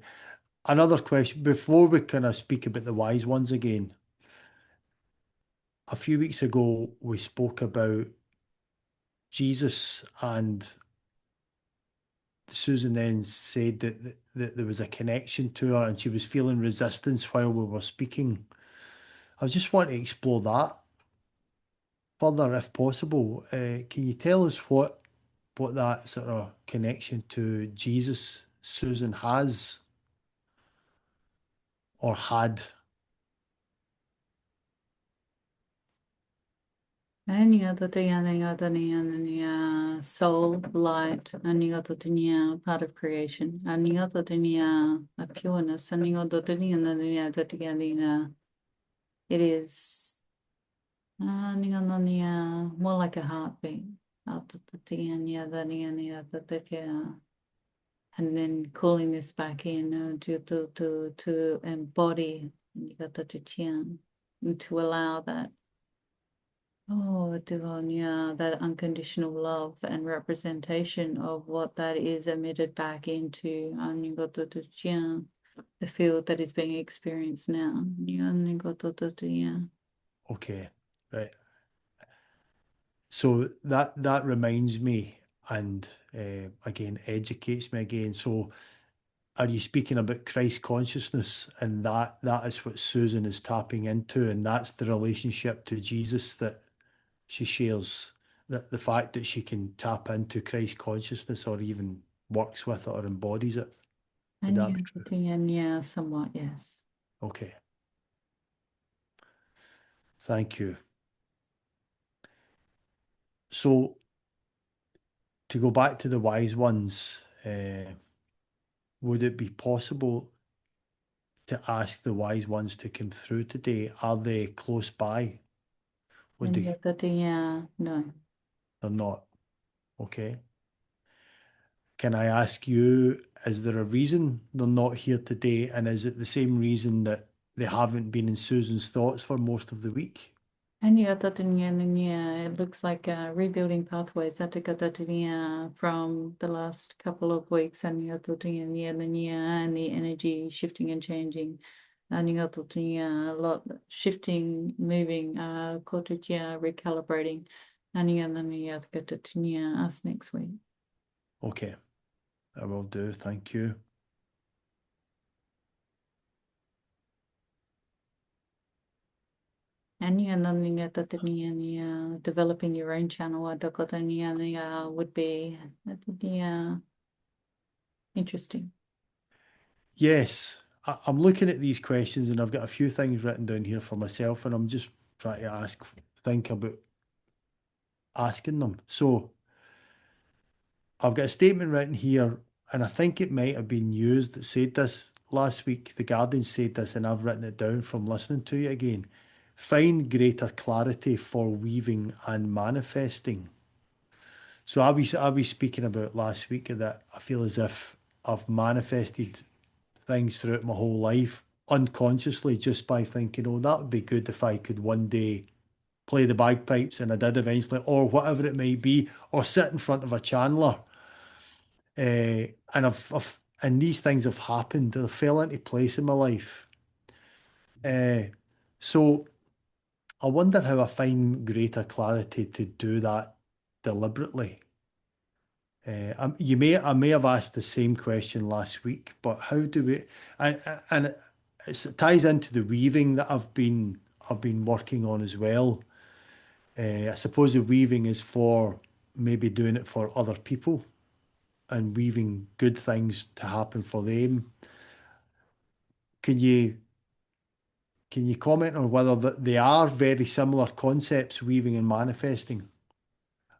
[SPEAKER 2] another question before we kind of speak about the wise ones again. A few weeks ago, we spoke about Jesus, and Susan then said that there was a connection to her and she was feeling resistance while we were speaking. I just want to explore that further if possible. Can you tell us what that sort of connection to Jesus Susan has or had?
[SPEAKER 1] And you got the soul, light, and you got the part of creation, and you got the a pureness, and you got the it is, and you got the more like a heartbeat. And then calling this back in to embody, and you got the and to allow that. Oh, Devonia, that unconditional love and representation of what that is emitted back into the field that is being experienced now. Yeah.
[SPEAKER 2] Okay, right. So that reminds me and again educates me again. So are you speaking about Christ consciousness, and that is what Susan is tapping into, and that's the relationship to Jesus that she shares, that the fact that she can tap into Christ consciousness or even works with it or embodies it. Would
[SPEAKER 1] And
[SPEAKER 2] that be
[SPEAKER 1] yeah,
[SPEAKER 2] true?
[SPEAKER 1] yeah, somewhat, yes.
[SPEAKER 2] Okay, thank you. So to go back to the wise ones, would it be possible to ask the wise ones to come through today? Are they close by? Would
[SPEAKER 1] And
[SPEAKER 2] they?
[SPEAKER 1] yet yeah, no.
[SPEAKER 2] They're not. Okay. Can I ask you, is there a reason they're not here today? And is it the same reason that they haven't been in Susan's thoughts for most of the week?
[SPEAKER 1] And yeah, it looks like rebuilding pathways from the last couple of weeks, and and the energy shifting and changing. And a lot shifting, moving, recalibrating. And us next week.
[SPEAKER 2] Okay, I will do. Thank you.
[SPEAKER 1] And developing your own channel would be interesting.
[SPEAKER 2] Yes, I'm looking at these questions and I've got a few things written down here for myself, and I'm just trying to think about asking them. So I've got a statement written here, and I think it might have been used that said this last week. The Guardian said this, and I've written it down from listening to it again. Find greater clarity for weaving and manifesting. So I was speaking about last week that I feel as if I've manifested things throughout my whole life unconsciously just by thinking, oh, that would be good if I could one day play the bagpipes, and I did eventually, or whatever it might be, or sit in front of a chandler. And and these things have happened. They fell into place in my life. So I wonder how I find greater clarity to do that deliberately. I may have asked the same question last week, but how do we? And it ties into the weaving that I've been working on as well. I suppose the weaving is for maybe doing it for other people and weaving good things to happen for them. Can you can you comment on whether they are very similar concepts, weaving and manifesting,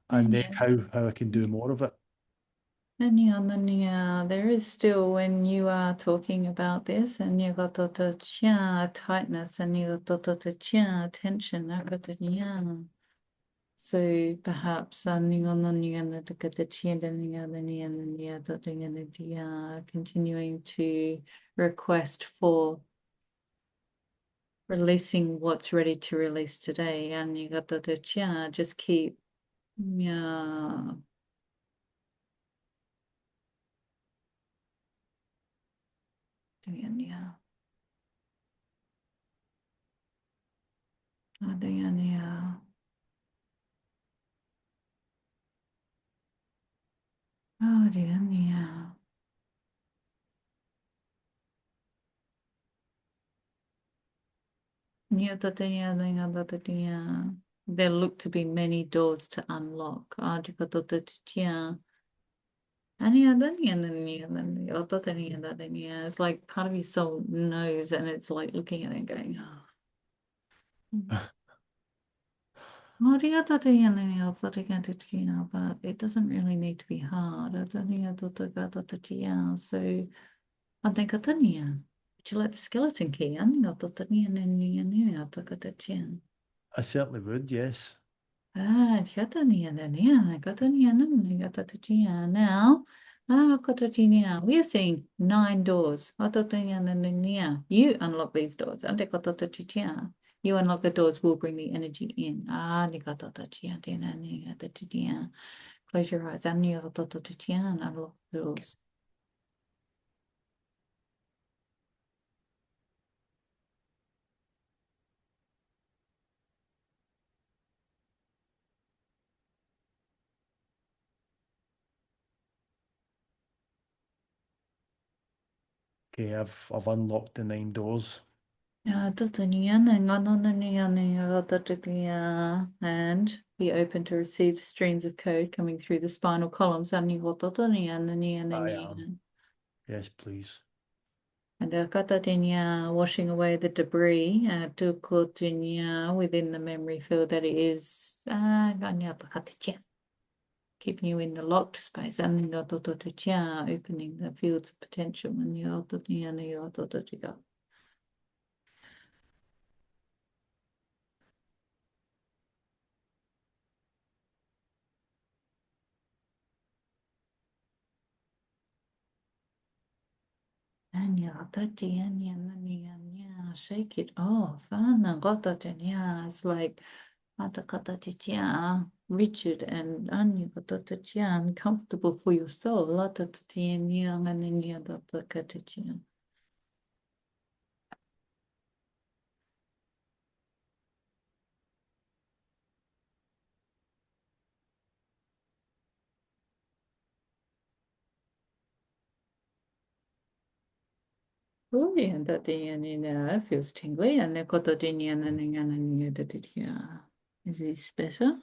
[SPEAKER 2] and
[SPEAKER 1] And
[SPEAKER 2] then
[SPEAKER 1] yeah,
[SPEAKER 2] how I can do more of it?
[SPEAKER 1] and yeah, there is still when you are talking about this, and you got the chia tightness, and you got the chia tension. I got the yeah. So perhaps continuing to request for releasing what's ready to release today, and you got the just keep yeah. Yeah. Yeah. Oh dear, yeah. Yeah, yeah. There look to be many doors to unlock. Ah, yeah. Yeah. It's like part of your soul knows, and it's like looking at it and going, oh. Oh, but it doesn't really need to be hard. Yeah. So I think would you like the skeleton key?
[SPEAKER 2] I certainly would, yes.
[SPEAKER 1] Ah, now, we are seeing 9 doors. You unlock these doors. You unlock the doors, will bring the energy in. Close your eyes. And unlock the doors.
[SPEAKER 2] Okay, I've unlocked the 9 doors.
[SPEAKER 1] And be open to receive streams of code coming through the spinal columns.
[SPEAKER 2] I am. Yes, please.
[SPEAKER 1] And washing away the debris within the memory field that it is keeping you in the locked space and opening the fields of potential and shake it off. It's like rigid and uncomfortable for your soul. Oh, yeah, it feels tingly and is this better?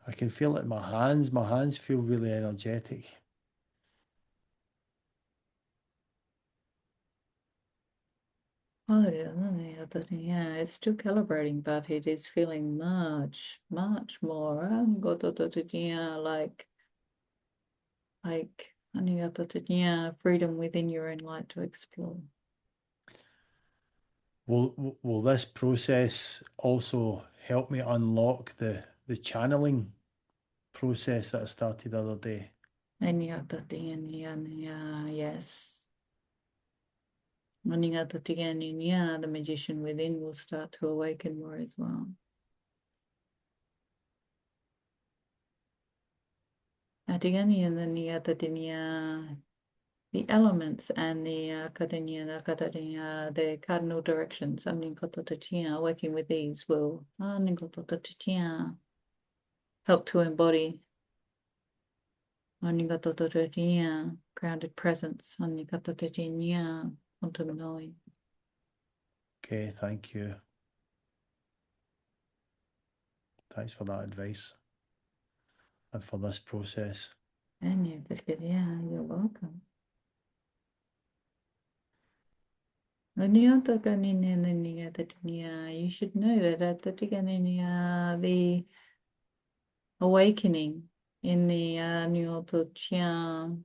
[SPEAKER 2] I can feel it in my hands. My hands feel really energetic.
[SPEAKER 1] Oh, yeah, it's still calibrating, but it is feeling much, much more. Yeah, yeah, freedom within your own light to explore.
[SPEAKER 2] Will this process also help me unlock the channeling process that I started the other day?
[SPEAKER 1] Yes. The magician within will start to awaken more as well. The elements and the cardinal directions working with these will help to embody grounded presence quantum knowing.
[SPEAKER 2] Okay, thank you. Thanks for that advice and for this process.
[SPEAKER 1] And you're welcome. You should know that the awakening in the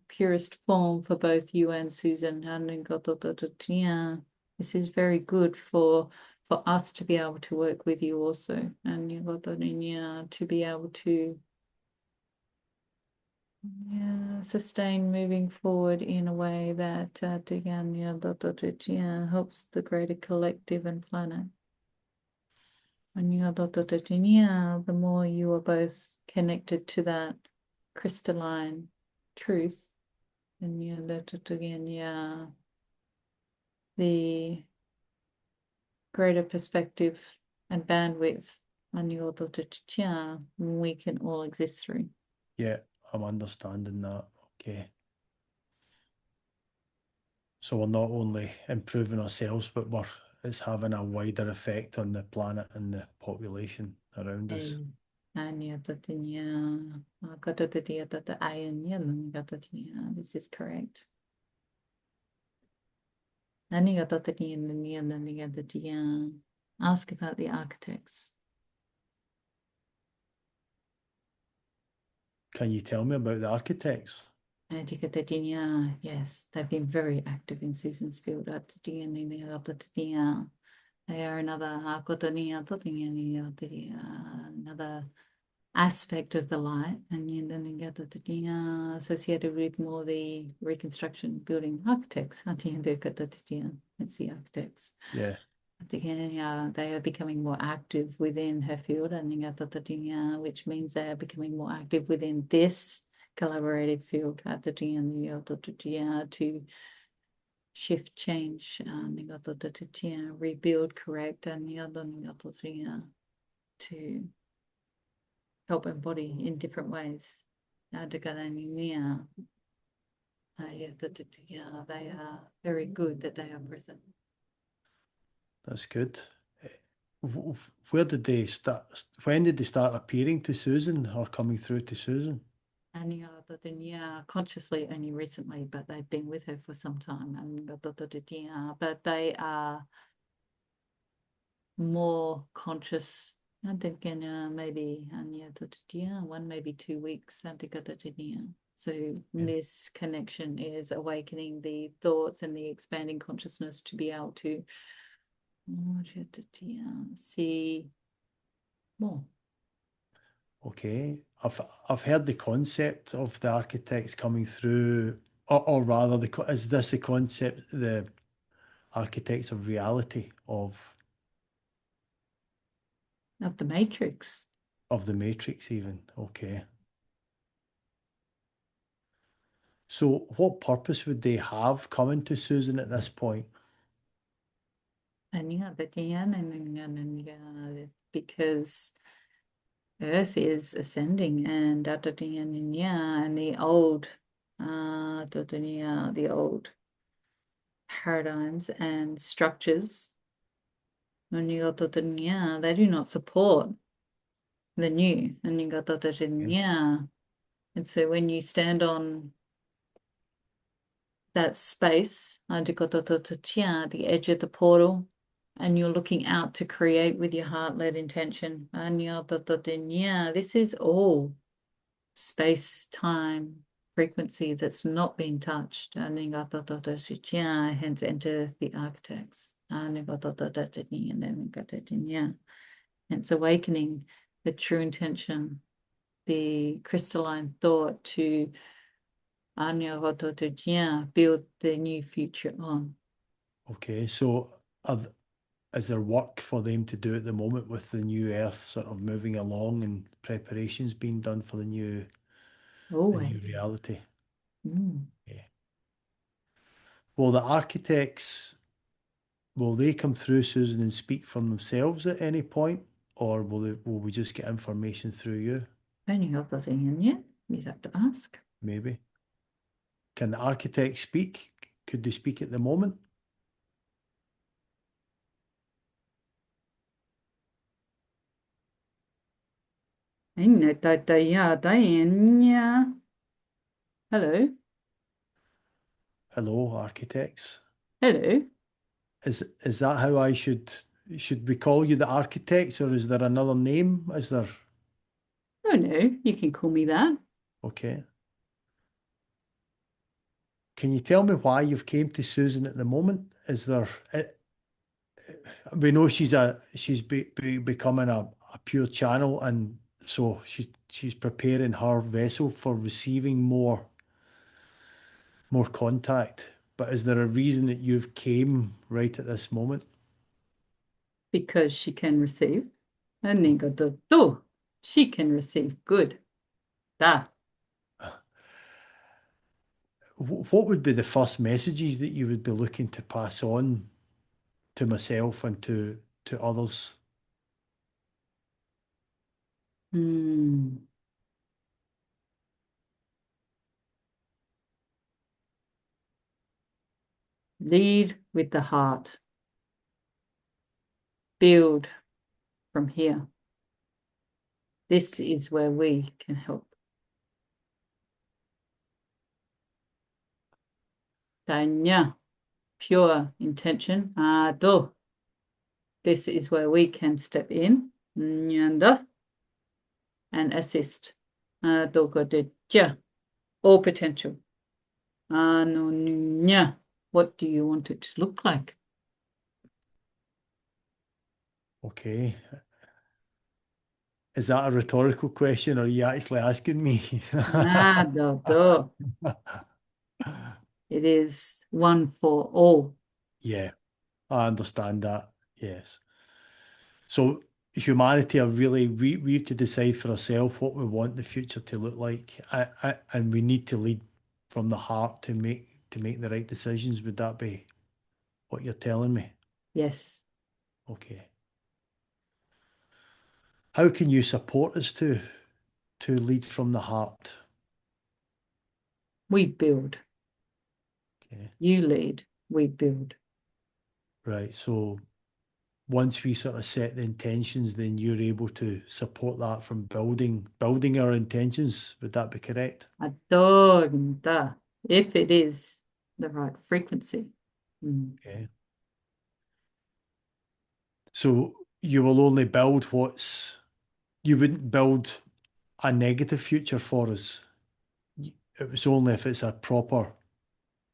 [SPEAKER 1] purest form for both you and Susan. This is very good for us to be able to work with you also, and to be able to sustain moving forward in a way that helps the greater collective and planet. And the more you are both connected to that crystalline truth, and the greater perspective and bandwidth we can all exist through.
[SPEAKER 2] Yeah, I'm understanding that. Okay. So we're not only improving ourselves, but it's having a wider effect on the planet and the population around us.
[SPEAKER 1] This is correct. Ask about the architects.
[SPEAKER 2] Can you tell me about the architects?
[SPEAKER 1] Yes, they've been very active in Susan's field. They are another aspect of the light, and then associated with more the reconstruction building architects. It's the architects.
[SPEAKER 2] Yeah.
[SPEAKER 1] They are becoming more active within her field, which means they are becoming more active within this collaborative field to shift, change, rebuild, correct, and to help embody in different ways. They are very good that they are present.
[SPEAKER 2] That's good. Where did they start? When did they start appearing to Susan or coming through to Susan?
[SPEAKER 1] And consciously only recently, but they've been with her for some time. But they are more conscious. Maybe 1, maybe 2 weeks. So this connection is awakening the thoughts and the expanding consciousness to be able to see more.
[SPEAKER 2] Okay, I've heard the concept of the architects coming through, or rather, is this the concept, the architects of reality of
[SPEAKER 1] the matrix?
[SPEAKER 2] Of the matrix, even. Okay. So, what purpose would they have coming to Susan at this point?
[SPEAKER 1] Because Earth is ascending, and the old paradigms and structures, they do not support the new. And so when you stand on that space, the edge of the portal, and you're looking out to create with your heart-led intention, this is all space-time frequency that's not been touched. Hence enter the architects. It's awakening the true intention, the crystalline thought to build the new future on.
[SPEAKER 2] Okay, so is there work for them to do at the moment with the new Earth sort of moving along and preparations being done for the new
[SPEAKER 1] Always.
[SPEAKER 2] reality?
[SPEAKER 1] Mm.
[SPEAKER 2] Yeah. Will the architects will they come through, Susan, and speak for themselves at any point, or will we just get information through you?
[SPEAKER 1] Only other thing in you, you'd have to ask.
[SPEAKER 2] Maybe. Can the architects speak? Could they speak at the moment?
[SPEAKER 1] Hello.
[SPEAKER 2] Hello, architects.
[SPEAKER 1] Hello.
[SPEAKER 2] Is that how I should we call you the architects, or is there another name? Is there?
[SPEAKER 1] Oh no, you can call me that.
[SPEAKER 2] Okay. Can you tell me why you've came to Susan at the moment? Is there? We know becoming a pure channel, and so she's preparing her vessel for receiving more contact. But is there a reason that you've came right at this moment?
[SPEAKER 1] Because she can receive. And then go do. She can receive good. Da.
[SPEAKER 2] What would be the first messages that you would be looking to pass on to myself and to others?
[SPEAKER 1] Hmm. Lead with the heart. Build from here. This is where we can help. Danya. Pure intention. Do. This is where we can step in. Nyanda. And assist. Dogodetja. All potential. Anonya. What do you want it to look like?
[SPEAKER 2] Okay. Is that a rhetorical question, or are you actually asking me?
[SPEAKER 1] Do. It is one for all.
[SPEAKER 2] Yeah, I understand that. Yes. So humanity are really we've to decide for ourselves what we want the future to look like, and we need to lead from the heart to make the right decisions. Would that be what you're telling me?
[SPEAKER 1] Yes.
[SPEAKER 2] Okay. How can you support us to lead from the heart?
[SPEAKER 1] We build.
[SPEAKER 2] Okay.
[SPEAKER 1] You lead. We build.
[SPEAKER 2] Right. So once we sort of set the intentions, then you're able to support that from building our intentions. Would that be correct?
[SPEAKER 1] Adornda. If it is the right frequency. Mm.
[SPEAKER 2] Okay. So you will only build you wouldn't build a negative future for us. It was only if it's a proper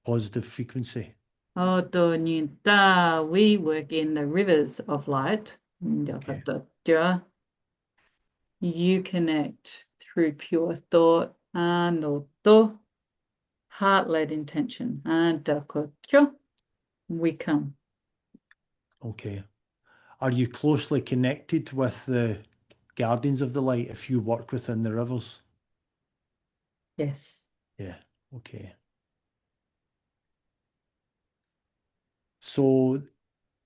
[SPEAKER 2] positive frequency.
[SPEAKER 1] Adornda. We work in the rivers of light.
[SPEAKER 2] Okay.
[SPEAKER 1] You connect through pure thought and auto heart-led intention. And we come.
[SPEAKER 2] Okay. Are you closely connected with the guardians of the light if you work within the rivers?
[SPEAKER 1] Yes.
[SPEAKER 2] Yeah. Okay. So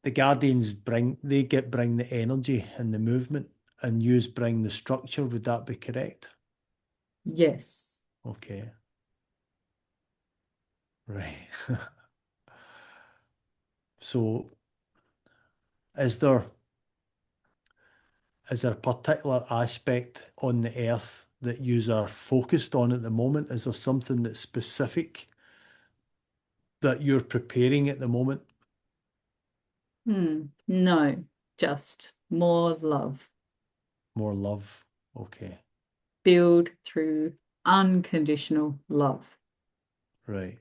[SPEAKER 2] the guardians bring the energy and the movement, and yous bring the structure. Would that be correct?
[SPEAKER 1] Yes.
[SPEAKER 2] Okay. Right. So is there is there a particular aspect on the earth that yous are focused on at the moment? Is there something that's specific that you're preparing at the moment?
[SPEAKER 1] No, just more love.
[SPEAKER 2] More love. Okay.
[SPEAKER 1] Build through unconditional love.
[SPEAKER 2] Right.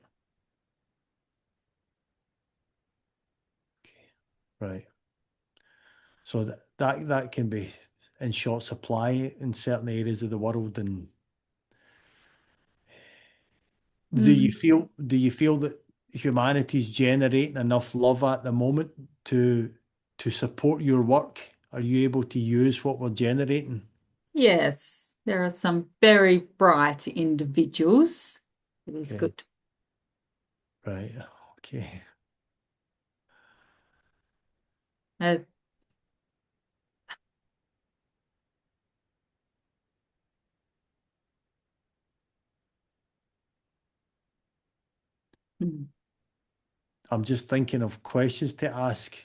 [SPEAKER 2] Okay. Right. So that can be in short supply in certain areas of the world, and
[SPEAKER 1] Mm.
[SPEAKER 2] do you feel that humanity's generating enough love at the moment to support your work? Are you able to use what we're generating?
[SPEAKER 1] Yes, there are some very bright individuals. It is
[SPEAKER 2] Okay,
[SPEAKER 1] good.
[SPEAKER 2] right. Okay.
[SPEAKER 1] Uh, mm,
[SPEAKER 2] I'm just thinking of questions to ask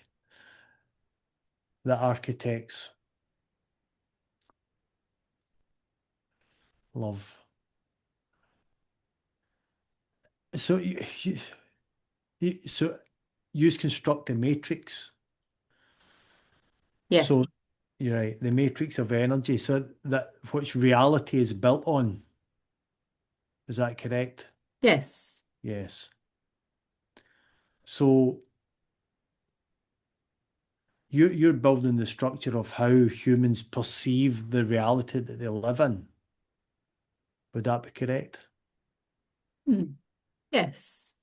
[SPEAKER 2] the architects. Love. So so use construct the matrix.
[SPEAKER 1] yes,
[SPEAKER 2] So you're right, the matrix of energy. So that which reality is built on. Is that correct?
[SPEAKER 1] yes,
[SPEAKER 2] Yes. So you're building the structure of how humans perceive the reality that they live in. Would that be correct?
[SPEAKER 1] mm, yes,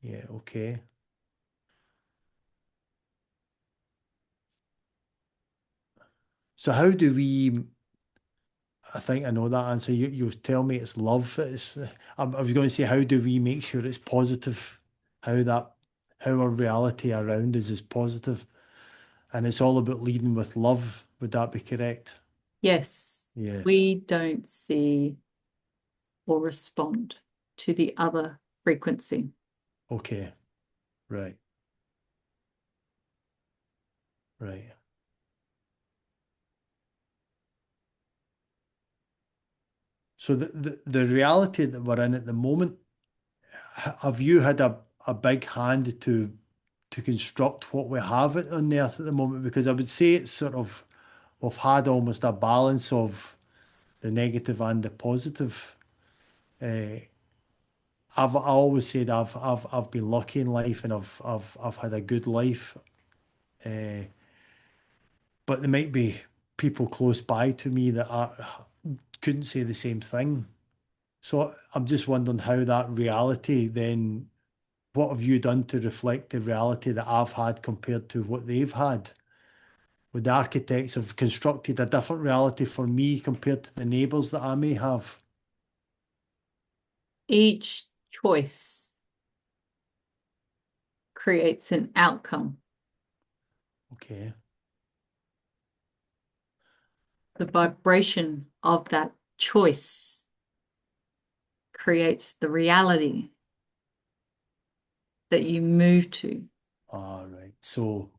[SPEAKER 2] Yeah, okay. So how do we, I think I know that answer. You tell me it's love. I was going to say, how do we make sure it's positive? How that, how our reality around us is positive, and it's all about leading with love. Would that be correct?
[SPEAKER 1] yes.
[SPEAKER 2] Yes.
[SPEAKER 1] We don't see or respond to the other frequency.
[SPEAKER 2] Okay. Right. Right. So the reality that we're in at the moment, have you had a big hand to construct what we have on the earth at the moment? Because I would say it's sort of we've had almost a balance of the negative and the positive. Uh, I always said I've been lucky in life and I've had a good life. Uh, but there might be people close by to me that couldn't say the same thing. So I'm just wondering how that reality then, what have you done to reflect the reality that I've had compared to what they've had? Would the architects have constructed a different reality for me compared to the neighbours that I may have?
[SPEAKER 1] Each choice creates an outcome.
[SPEAKER 2] Okay.
[SPEAKER 1] The vibration of that choice creates the reality that you move to.
[SPEAKER 2] All right. So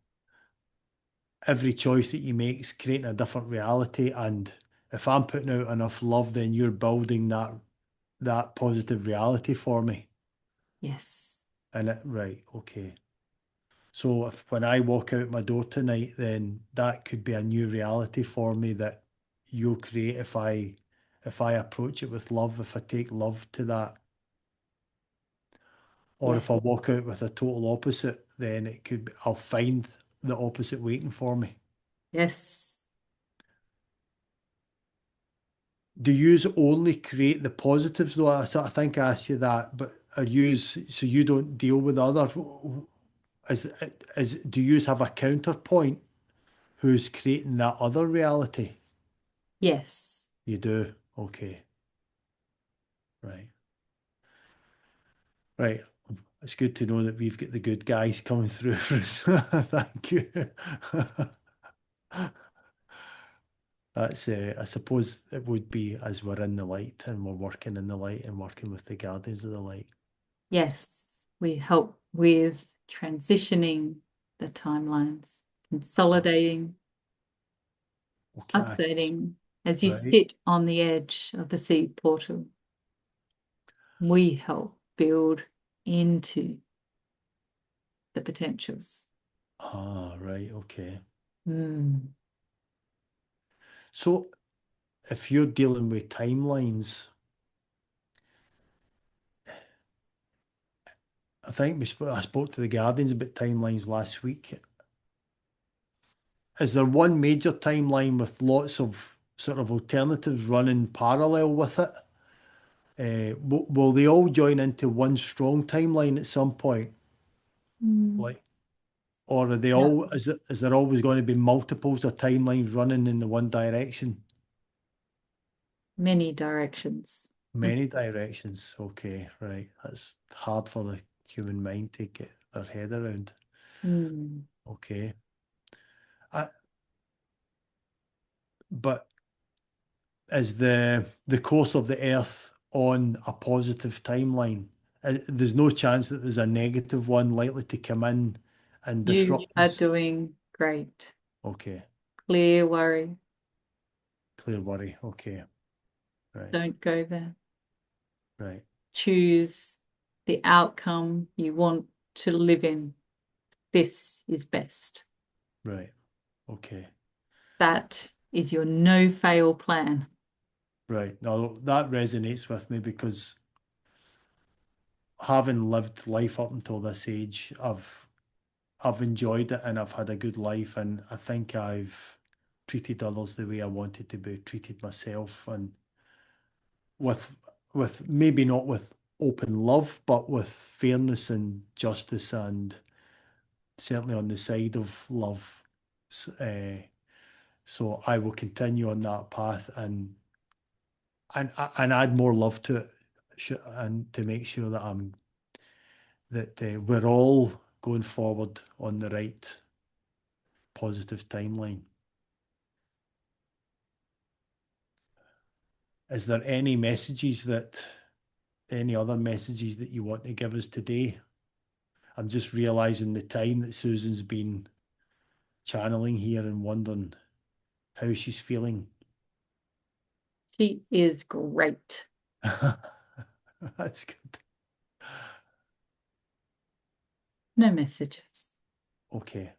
[SPEAKER 2] every choice that you make is creating a different reality. And if I'm putting out enough love, then you're building that positive reality for me.
[SPEAKER 1] Yes,
[SPEAKER 2] And right, okay. So if when I walk out my door tonight, then that could be a new reality for me that you'll create if I approach it with love, if I take love to that. Or
[SPEAKER 1] yes,
[SPEAKER 2] if I walk out with a total opposite, then it could be, I'll find the opposite waiting for me.
[SPEAKER 1] yes,
[SPEAKER 2] Do you only create the positives though? I think I asked you that, but are you so you don't deal with other is do you have a counterpoint who's creating that other reality?
[SPEAKER 1] yes,
[SPEAKER 2] You do. Okay. Right. Right. It's good to know that we've got the good guys coming through for us. Thank you. That's, I suppose it would be as we're in the light and we're working in the light and working with the guardians of the light.
[SPEAKER 1] yes. We help with transitioning the timelines,
[SPEAKER 2] Ah,
[SPEAKER 1] consolidating,
[SPEAKER 2] okay.
[SPEAKER 1] updating as you
[SPEAKER 2] Right.
[SPEAKER 1] sit on the edge of the seed portal. We help build into the potentials.
[SPEAKER 2] Ah, right. Okay.
[SPEAKER 1] Mm.
[SPEAKER 2] So if you're dealing with timelines, I think I spoke to the guardians about timelines last week. Is there one major timeline with lots of sort of alternatives running parallel with it? Will they all join into one strong timeline at some point?
[SPEAKER 1] Mm.
[SPEAKER 2] Like, or are they
[SPEAKER 1] Yeah,
[SPEAKER 2] all, is there always going to be multiples of timelines running in the one direction?
[SPEAKER 1] many directions.
[SPEAKER 2] Many directions. Okay, right. That's hard for the human mind to get their head around.
[SPEAKER 1] Mm.
[SPEAKER 2] Okay. I, but is the course of the Earth on a positive timeline? There's no chance that there's a negative one likely to come in and
[SPEAKER 1] You
[SPEAKER 2] disrupt
[SPEAKER 1] are
[SPEAKER 2] us.
[SPEAKER 1] doing great.
[SPEAKER 2] Okay,
[SPEAKER 1] Clear worry.
[SPEAKER 2] clear worry. Okay, right,
[SPEAKER 1] Don't go there.
[SPEAKER 2] right,
[SPEAKER 1] Choose the outcome you want to live in. This is best.
[SPEAKER 2] right. Okay,
[SPEAKER 1] That is your no fail plan.
[SPEAKER 2] right. Now that resonates with me because having lived life up until this age, I've enjoyed it and I've had a good life, and I think I've treated others the way I wanted to be treated myself, and with maybe not with open love, but with fairness and justice, and certainly on the side of love. So I will continue on that path and add more love to it, and to make sure that we're all going forward on the right positive timeline. Is there any other messages that you want to give us today? I'm just realizing the time that Susan's been channeling here and wondering how she's feeling.
[SPEAKER 1] She is great.
[SPEAKER 2] That's good.
[SPEAKER 1] No messages.
[SPEAKER 2] Okay.